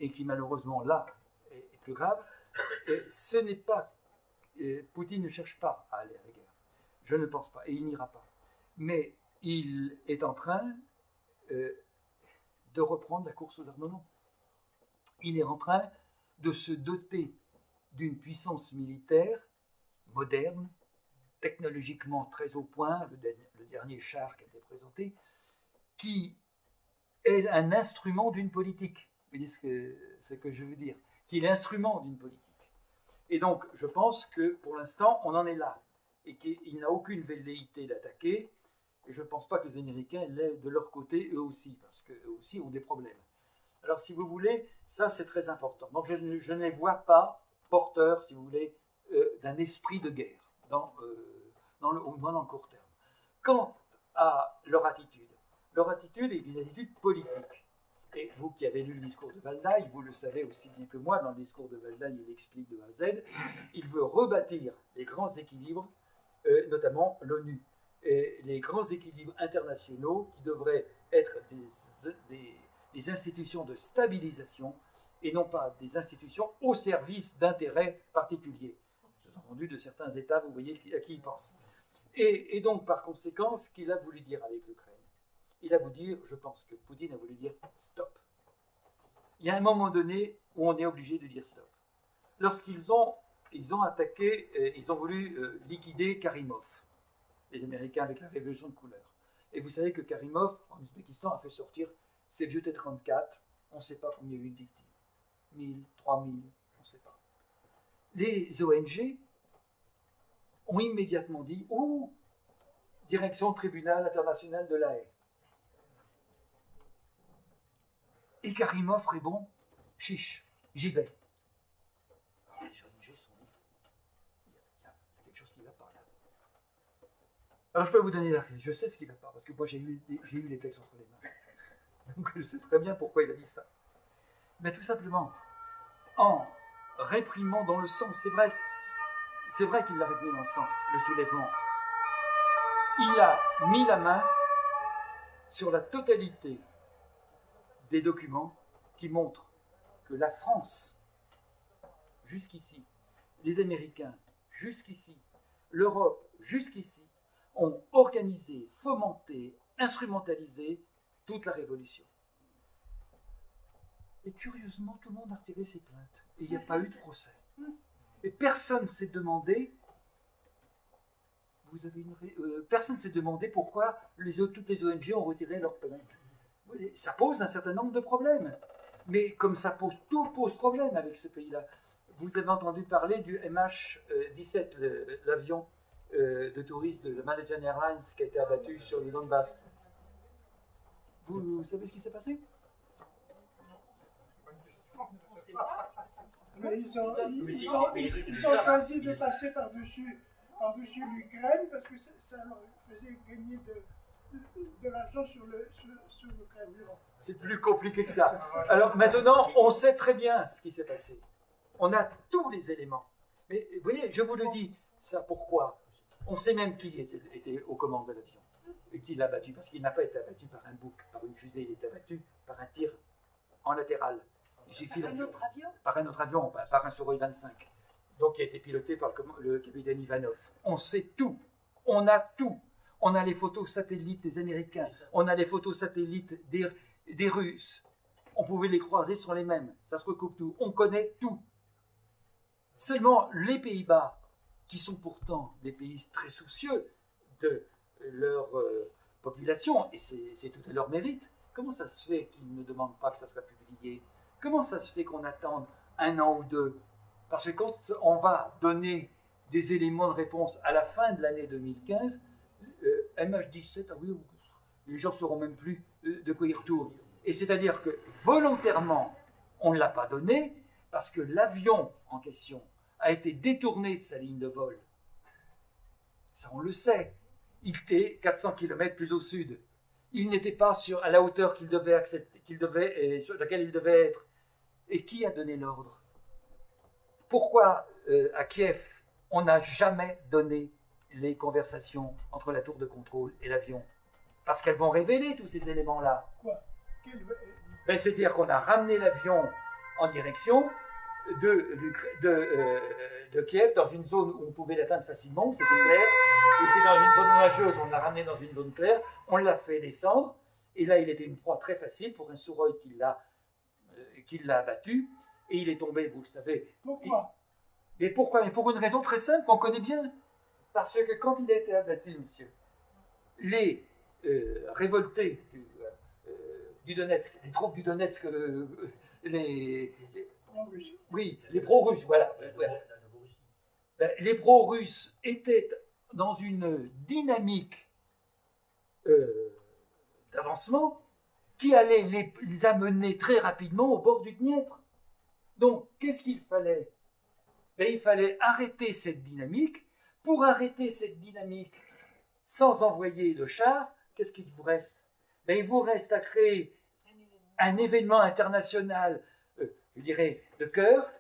et qui malheureusement là est plus grave, ce n'est pas... Poutine ne cherche pas à aller à la guerre. Je ne pense pas, et il n'ira pas. Mais il est en train de reprendre la course aux armements. Il est en train de se doter d'une puissance militaire moderne, technologiquement très au point, le dernier char qui a été présenté, qui est un instrument d'une politique. Vous voyez ce que je veux dire, qui est l'instrument d'une politique. Et donc, je pense que pour l'instant, on en est là, et qu'il n'a aucune velléité d'attaquer, et je ne pense pas que les Américains l'aient de leur côté, eux aussi, parce qu'eux aussi ont des problèmes. Alors, si vous voulez, ça c'est très important. Donc, je ne les vois pas porteurs, si vous voulez, d'un esprit de guerre, au moins dans le court terme. Quant à leur attitude est une attitude politique. Et vous qui avez lu le discours de Valdaï, vous le savez aussi bien que moi, dans le discours de Valdaï, il explique de A à Z, il veut rebâtir les grands équilibres, notamment l'ONU, et les grands équilibres internationaux qui devraient être des institutions de stabilisation et non pas des institutions au service d'intérêts particuliers. Sous-entendu de certains États, vous voyez à qui il pense. Et donc, par conséquent, ce qu'il a voulu dire avec l'Ukraine, il a voulu dire, je pense que Poutine a voulu dire stop. Il y a un moment donné où on est obligé de dire stop. Lorsqu'ils ont attaqué, ils ont voulu liquider Karimov, les Américains avec la révolution de couleur. Et vous savez que Karimov, en Ouzbékistan, a fait sortir ses vieux T-34, on ne sait pas combien il y a eu de victimes. 1000, 3000, on ne sait pas. Les ONG ont immédiatement dit « Oh, direction tribunal international de La Haye ». Et Karimov répond « Chiche, j'y vais ». Alors les ONG sont dit « Il y a quelque chose qui ne va pas là ». Alors je peux vous donner la clé, je sais ce qui ne va pas, parce que moi j'ai eu les textes entre les mains. Donc je sais très bien pourquoi il a dit ça. Mais tout simplement, en réprimant dans le sang, c'est vrai qu'il l'a réprimé dans le sang, le soulèvement. Il a mis la main sur la totalité des documents qui montrent que la France, jusqu'ici, les Américains, jusqu'ici, l'Europe, jusqu'ici, ont organisé, fomenté, instrumentalisé toute la révolution. Et curieusement, tout le monde a retiré ses plaintes. Et il n'y a pas eu de procès. Et personne ne s'est demandé, personne ne s'est demandé pourquoi toutes les ONG ont retiré leurs plaintes. Ça pose un certain nombre de problèmes. Mais comme tout pose problème avec ce pays-là. Vous avez entendu parler du MH17, l'avion de touristes de Malaysian Airlines qui a été abattu sur le Donbass. Vous savez ce qui s'est passé? Mais ils ont choisi de passer par-dessus l'Ukraine parce que ça leur faisait gagner de l'argent sur l'Ukraine. C'est plus compliqué que ça. Alors maintenant, on sait très bien ce qui s'est passé. On a tous les éléments. Mais vous voyez, je vous le dis, ça pourquoi? On sait même qui était aux commandes de l'avion et qui l'a abattu, parce qu'il n'a pas été abattu par un bouc, par une fusée, il est abattu par un tir en latéral. Par un autre avion? Par un autre avion, par un Sukhoi 25, donc qui a été piloté par le capitaine Ivanov. On sait tout, on a tout. On a les photos satellites des Américains, on a les photos satellites des Russes. On pouvait les croiser sur les mêmes, ça se recoupe tout. On connaît tout. Seulement, les Pays-Bas, qui sont pourtant des pays très soucieux de leur population, et c'est tout à leur mérite, comment ça se fait qu'ils ne demandent pas que ça soit publié Comment ça se fait qu'on attende un an ou deux? Parce que quand on va donner des éléments de réponse à la fin de l'année 2015, MH17, ah oui, les gens ne sauront même plus de quoi ils retournent. Et c'est-à-dire que volontairement, on ne l'a pas donné parce que l'avion en question a été détourné de sa ligne de vol. Ça, on le sait. Il était 400 km plus au sud. Il n'était pas à la hauteur qu'il devait accepter, sur laquelle il devait être. Et qui a donné l'ordre? Pourquoi à Kiev, on n'a jamais donné les conversations entre la tour de contrôle et l'avion? Parce qu'elles vont révéler tous ces éléments-là. Quoi? C'est-à-dire qu'on a ramené l'avion en direction de Kiev dans une zone où on pouvait l'atteindre facilement, où c'était clair. Il était dans une zone nuageuse, on l'a ramené dans une zone claire, on l'a fait descendre, et là il était une proie très facile pour un Sukhoi qui l'a abattu, et il est tombé, vous le savez. Pourquoi? Mais pourquoi? Mais pour une raison très simple qu'on connaît bien. Parce que quand il a été abattu, monsieur, les révoltés du Donetsk, les troupes du Donetsk, les pro-russes, voilà. Les pro-russes étaient dans une dynamique d'avancement qui allait les amener très rapidement au bord du Dniepr. Donc, qu'est-ce qu'il fallait? Il fallait arrêter cette dynamique. Pour arrêter cette dynamique sans envoyer de chars, qu'est-ce qu'il vous reste? Il vous reste à créer un événement international, je dirais, de cœur.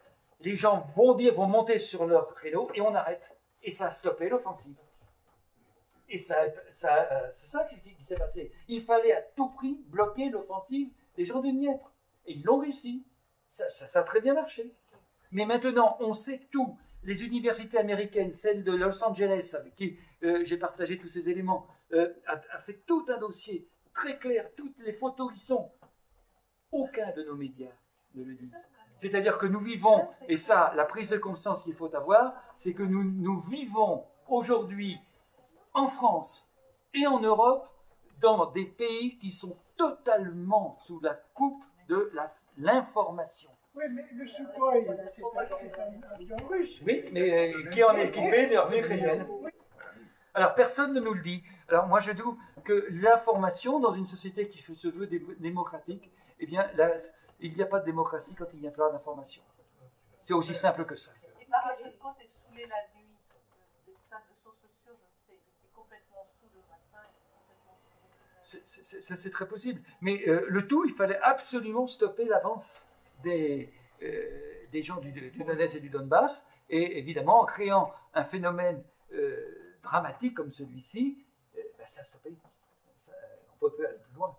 Les gens vont monter sur leur créneau et on arrête. Et ça a stoppé l'offensive. Et c'est ça qui s'est passé. Il fallait à tout prix bloquer l'offensive des gens de Dniepr. Et ils l'ont réussi. Ça a très bien marché. Mais maintenant, on sait tout. Les universités américaines, celle de Los Angeles, avec qui j'ai partagé tous ces éléments, a fait tout un dossier très clair, toutes les photos y sont. Aucun de nos médias ne le dit. C'est-à-dire que nous vivons, et ça, la prise de conscience qu'il faut avoir, c'est que nous vivons aujourd'hui en France et en Europe dans des pays qui sont totalement sous la coupe de l'information. Oui, mais le Sukhoi, c'est un avion russe. Oui, mais qui en est équipé d'armées ukrainiennes. Alors, personne ne nous le dit. Alors, moi, je dis que l'information, dans une société qui se veut démocratique, eh bien, là, il n'y a pas de démocratie quand il n'y a pas d'information. C'est aussi simple que ça. Et par exemple, c'est saoulé la nuit. Des simples sources sûres, je sais, il était complètement sous le matin. C'est très possible. Mais le tout, il fallait absolument stopper l'avance des gens du Donetsk et du Donbass, et évidemment, en créant un phénomène dramatique comme celui-ci, ça a stoppé. On ne peut plus aller plus loin.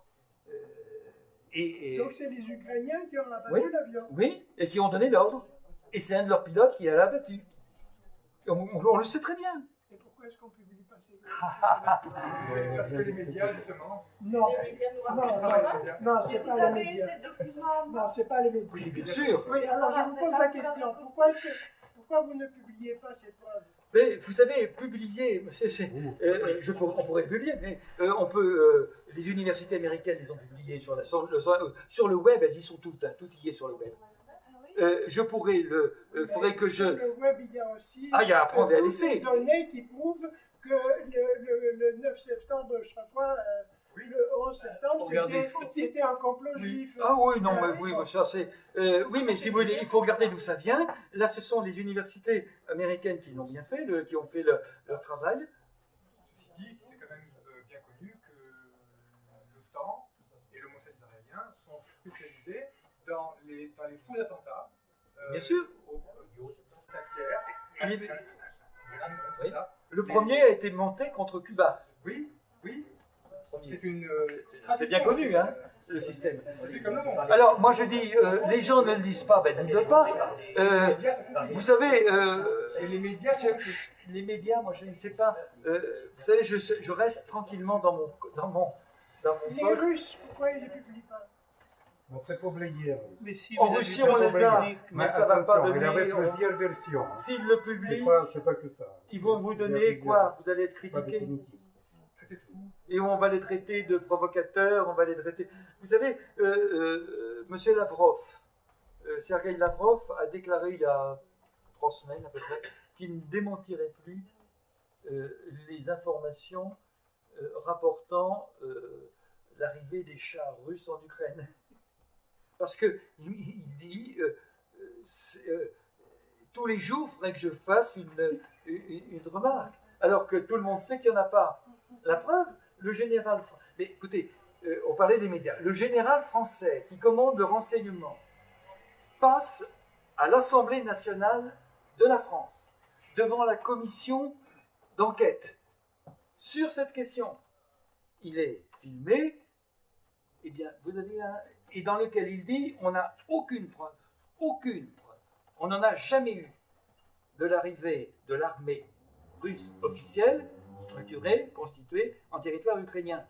Donc c'est les Ukrainiens qui ont abattu l'avion. Oui, et qui ont donné l'ordre. Et c'est un de leurs pilotes qui l'a abattu. On le sait très bien. Et pourquoi est-ce qu'on ne publie pas ces Parce que les médias, justement. Non, c'est pas les médias. Non, c'est pas les médias. Oui, bien sûr. Oui, alors je vous pose la question. Pourquoi vous ne publiez pas ces preuves? Mais vous savez, publier, on pourrait publier, mais les universités américaines les ont publiées sur le web, elles y sont toutes, hein, tout y est sur le web. Je pourrais faudrait que je. Sur le web, il y a aussi. Il y a à prendre et à laisser. Des données qui prouvent que le 9 septembre, je ne sais pas quoi, le 11 septembre, c'était un complot juif. Ah oui, non, mais oui, ça c'est. Oui, mais si vous voulez, il faut regarder d'où ça vient. Là, ce sont les universités américaines qui l'ont bien fait, qui ont fait leur travail. Ceci dit, c'est quand même bien connu que l'OTAN et le Mossad israélien sont spécialisés dans les faux attentats. Bien sûr. Aux statières. Oui. Le premier a été monté contre Cuba. Oui. C'est bien connu, hein, le système. Comme le monde. Alors, moi je dis, les gens ne le disent pas, dites-le pas. Vous savez, les médias, moi je ne sais pas. Vous savez, je reste tranquillement dans mon Les poste. Russes, pourquoi ils ne les publient pas? C'est publié. En Russie, on les a, mais ça ne va pas Il y avait donner. plusieurs versions. S'ils le publient, C'est pas que ça. ils vont vous donner quoi? Vous allez être Pas critiqué. définitif. Et on va les traiter de provocateurs, on va les traiter. Vous savez, Monsieur Lavrov, Sergei Lavrov a déclaré il y a 3 semaines à peu près qu'il ne démentirait plus les informations rapportant l'arrivée des chars russes en Ukraine. Parce qu'il dit tous les jours, il faudrait que je fasse une remarque, alors que tout le monde sait qu'il n'y en a pas. La preuve, le général... Mais écoutez, on parlait des médias. Le général français qui commande le renseignement passe à l'Assemblée nationale de la France, devant la commission d'enquête sur cette question. Il est filmé, eh bien, vous avez et dans lequel il dit on n'a aucune preuve, on n'en a jamais eu de l'arrivée de l'armée russe officielle, structurée, constituée en territoire ukrainien.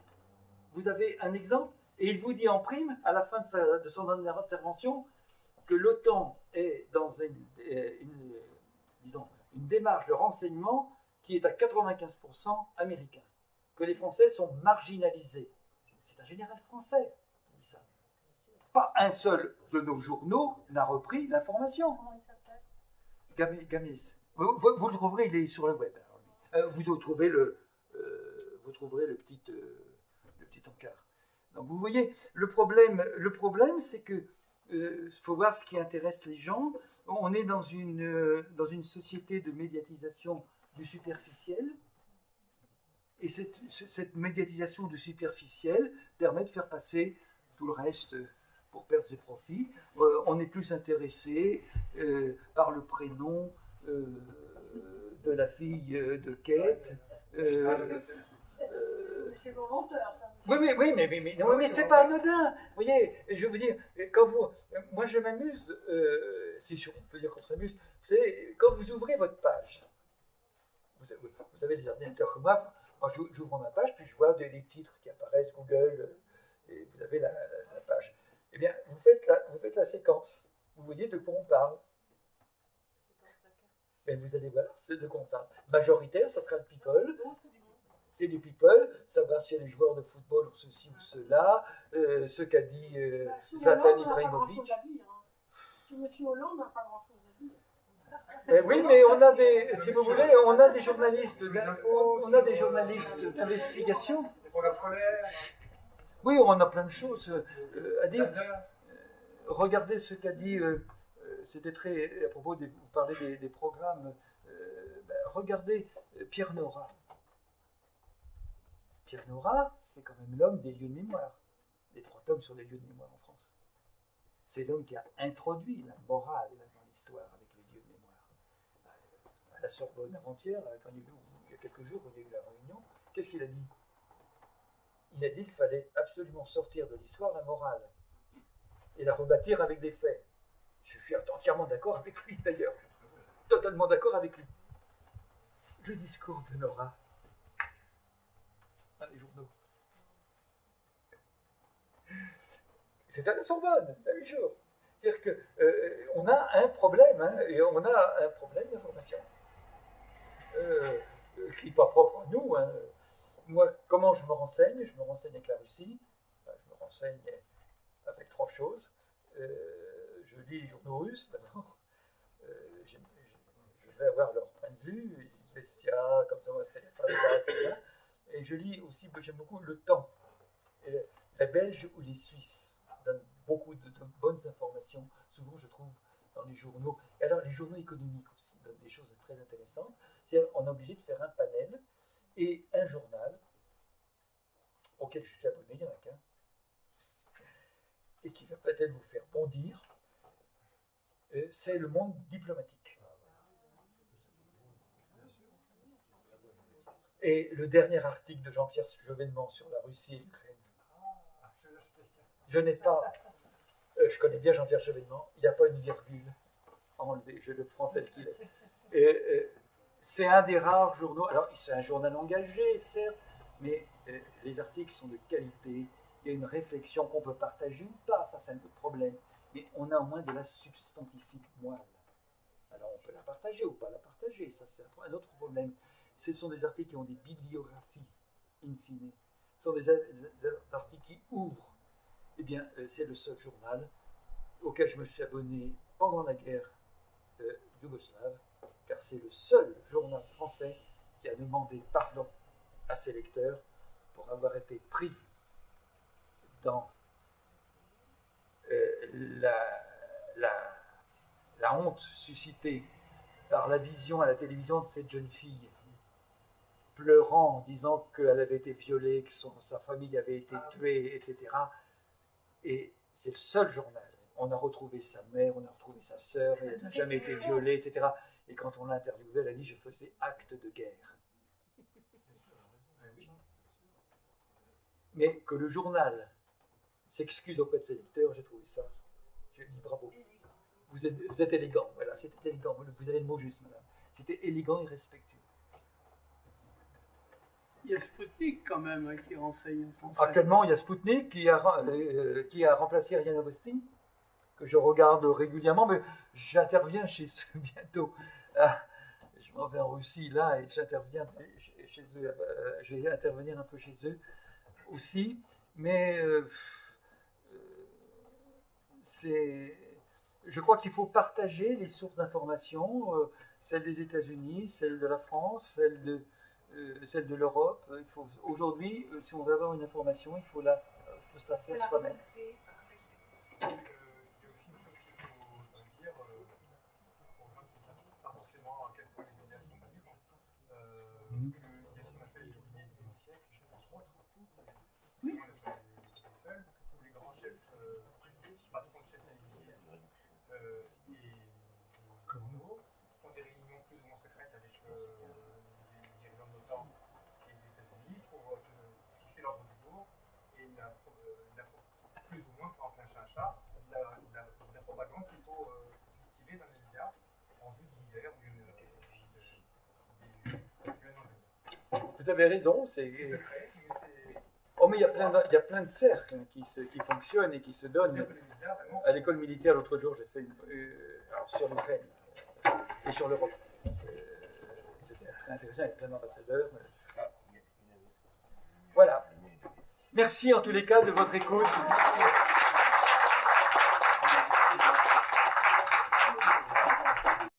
Vous avez un exemple, et il vous dit en prime, à la fin de son intervention, que l'OTAN est dans disons, une démarche de renseignement qui est à 95% américain, que les Français sont marginalisés. C'est un général français qui dit ça. Pas un seul de nos journaux n'a repris l'information. Comment il s'appelle? Gamis. Vous le trouverez, il est sur le web. Vous trouverez le petit encart. Donc vous voyez, le problème c'est que faut voir ce qui intéresse les gens. On est dans une société de médiatisation du superficiel. Et cette médiatisation du superficiel permet de faire passer tout le reste pour perdre ses profits. On est plus intéressé par le prénom de la fille de Kate. C'est volontaire, ça. Oui, mais c'est pas anodin. Vous voyez, je veux dire, moi je m'amuse, c'est sûr, on peut dire qu'on s'amuse, vous savez, quand vous ouvrez votre page, vous avez des ordinateurs comme moi j'ouvre ma page, puis je vois des titres qui apparaissent, Google, et vous avez la page. Eh bien, vous faites la séquence, vous voyez de quoi on parle. Mais vous allez voir, c'est de quoi on parle. Majoritaire, ça sera le people. C'est du people, savoir si les joueurs de football ont ceci ou cela, ce qu'a dit Zlatan Ibrahimovic. M. Hollande n'a pas grand-chose à dire. Oui, mais on a si vous voulez, on a des journalistes d'investigation. Des programmes scolaires. Oui, on a plein de choses à dire. Regardez ce qu'a dit, c'était très, à propos, vous parlez des programmes, regardez Pierre Nora. Pierre Nora, c'est quand même l'homme des lieux de mémoire, des 3 tomes sur les lieux de mémoire en France. C'est l'homme qui a introduit la morale dans l'histoire avec les lieux de mémoire. À la Sorbonne avant-hier, quand il y a quelques jours, il y a eu la réunion, qu'est-ce qu'il a dit? Il a dit qu'il fallait absolument sortir de l'histoire la morale et la rebâtir avec des faits. Je suis entièrement d'accord avec lui d'ailleurs, totalement d'accord avec lui. Le discours de Nora dans les journaux. C'est à la Sorbonne, c'est à 8 jours. C'est-à-dire qu'on a un problème, et on a un problème d'information qui n'est pas propre à nous. Moi, comment je me renseigne? Je me renseigne avec la Russie, je me renseigne avec 3 choses. Je lis les journaux russes d'abord, je vais avoir leur point de vue, les Izvestia, comme ça, etc. Et je lis aussi, j'aime beaucoup Le Temps, et les Belges ou les Suisses donnent beaucoup de bonnes informations, souvent je trouve dans les journaux. Et alors les journaux économiques aussi donnent des choses très intéressantes. C'est-à-dire on est obligé de faire un panel et un journal auquel je suis abonné, il n'y en a qu'un, et qui va peut-être vous faire bondir, c'est Le Monde diplomatique. Et le dernier article de Jean-Pierre Chevènement sur la Russie et l'Ukraine. Je n'ai pas... je connais bien Jean-Pierre Chevènement, il n'y a pas une virgule enlevée, je le prends tel qu'il est. C'est un des rares journaux, alors c'est un journal engagé, certes, mais les articles sont de qualité, il y a une réflexion qu'on peut partager ou pas, ça c'est un autre problème, mais on a au moins de la substantifique moelle. Alors on peut la partager ou pas la partager, ça c'est un autre problème. Ce sont des articles qui ont des bibliographies, in fine. Ce sont des articles qui ouvrent. Eh bien, c'est le seul journal auquel je me suis abonné pendant la guerre yougoslave, car c'est le seul journal français qui a demandé pardon à ses lecteurs pour avoir été pris dans la honte suscitée par la vision à la télévision de cette jeune fille pleurant en disant qu'elle avait été violée, que sa famille avait été tuée, etc. Et c'est le seul journal. On a retrouvé sa mère, on a retrouvé sa sœur, et elle n'a jamais été violée, etc. Et quand on l'a interviewée, elle a dit « je faisais acte de guerre ». Mais que le journal s'excuse auprès de ses lecteurs, j'ai trouvé ça. Je dis bravo. Vous êtes élégant, voilà, c'était élégant. Vous avez le mot juste, madame. C'était élégant et respectueux. Il y a Sputnik quand même hein, qui renseigne en français. Actuellement, il y a Sputnik qui a remplacé Ariane Novosti, que je regarde régulièrement, mais j'interviens chez eux bientôt. Je m'en vais en Russie là et j'interviens chez eux. Je vais intervenir un peu chez eux aussi, mais je crois qu'il faut partager les sources d'information, celles des États-Unis, celles de la France, celle de l'Europe. Aujourd'hui, si on veut avoir une information, il faut se la faire soi-même. Il y a aussi une chose qu'il faut dire aux gens qui ne savent pas forcément à quel point les médias sont libres. Il y a ce qu'on appelle les dîners du siècle, entre autres. Oui. Où les grands chefs, patrons de chaînes télévisuelles et journaux font des réunions plus ou moins secrètes avec les dirigeants de l'OTAN et des États-Unis pour fixer l'ordre du jour et plus ou moins, pour appeler un chat, la propagande qu'il faut distiller dans les médias en vue d'une guerre ou des événements. Vous avez raison, c'est secret, mais c'est... Oh, mais il y a plein de cercles hein, qui fonctionnent et qui se donnent. À l'école militaire, l'autre jour, j'ai fait sur l'Ukraine et sur l'Europe. C'était très intéressant avec plein d'ambassadeurs. Voilà. Merci en tous les cas de votre écoute.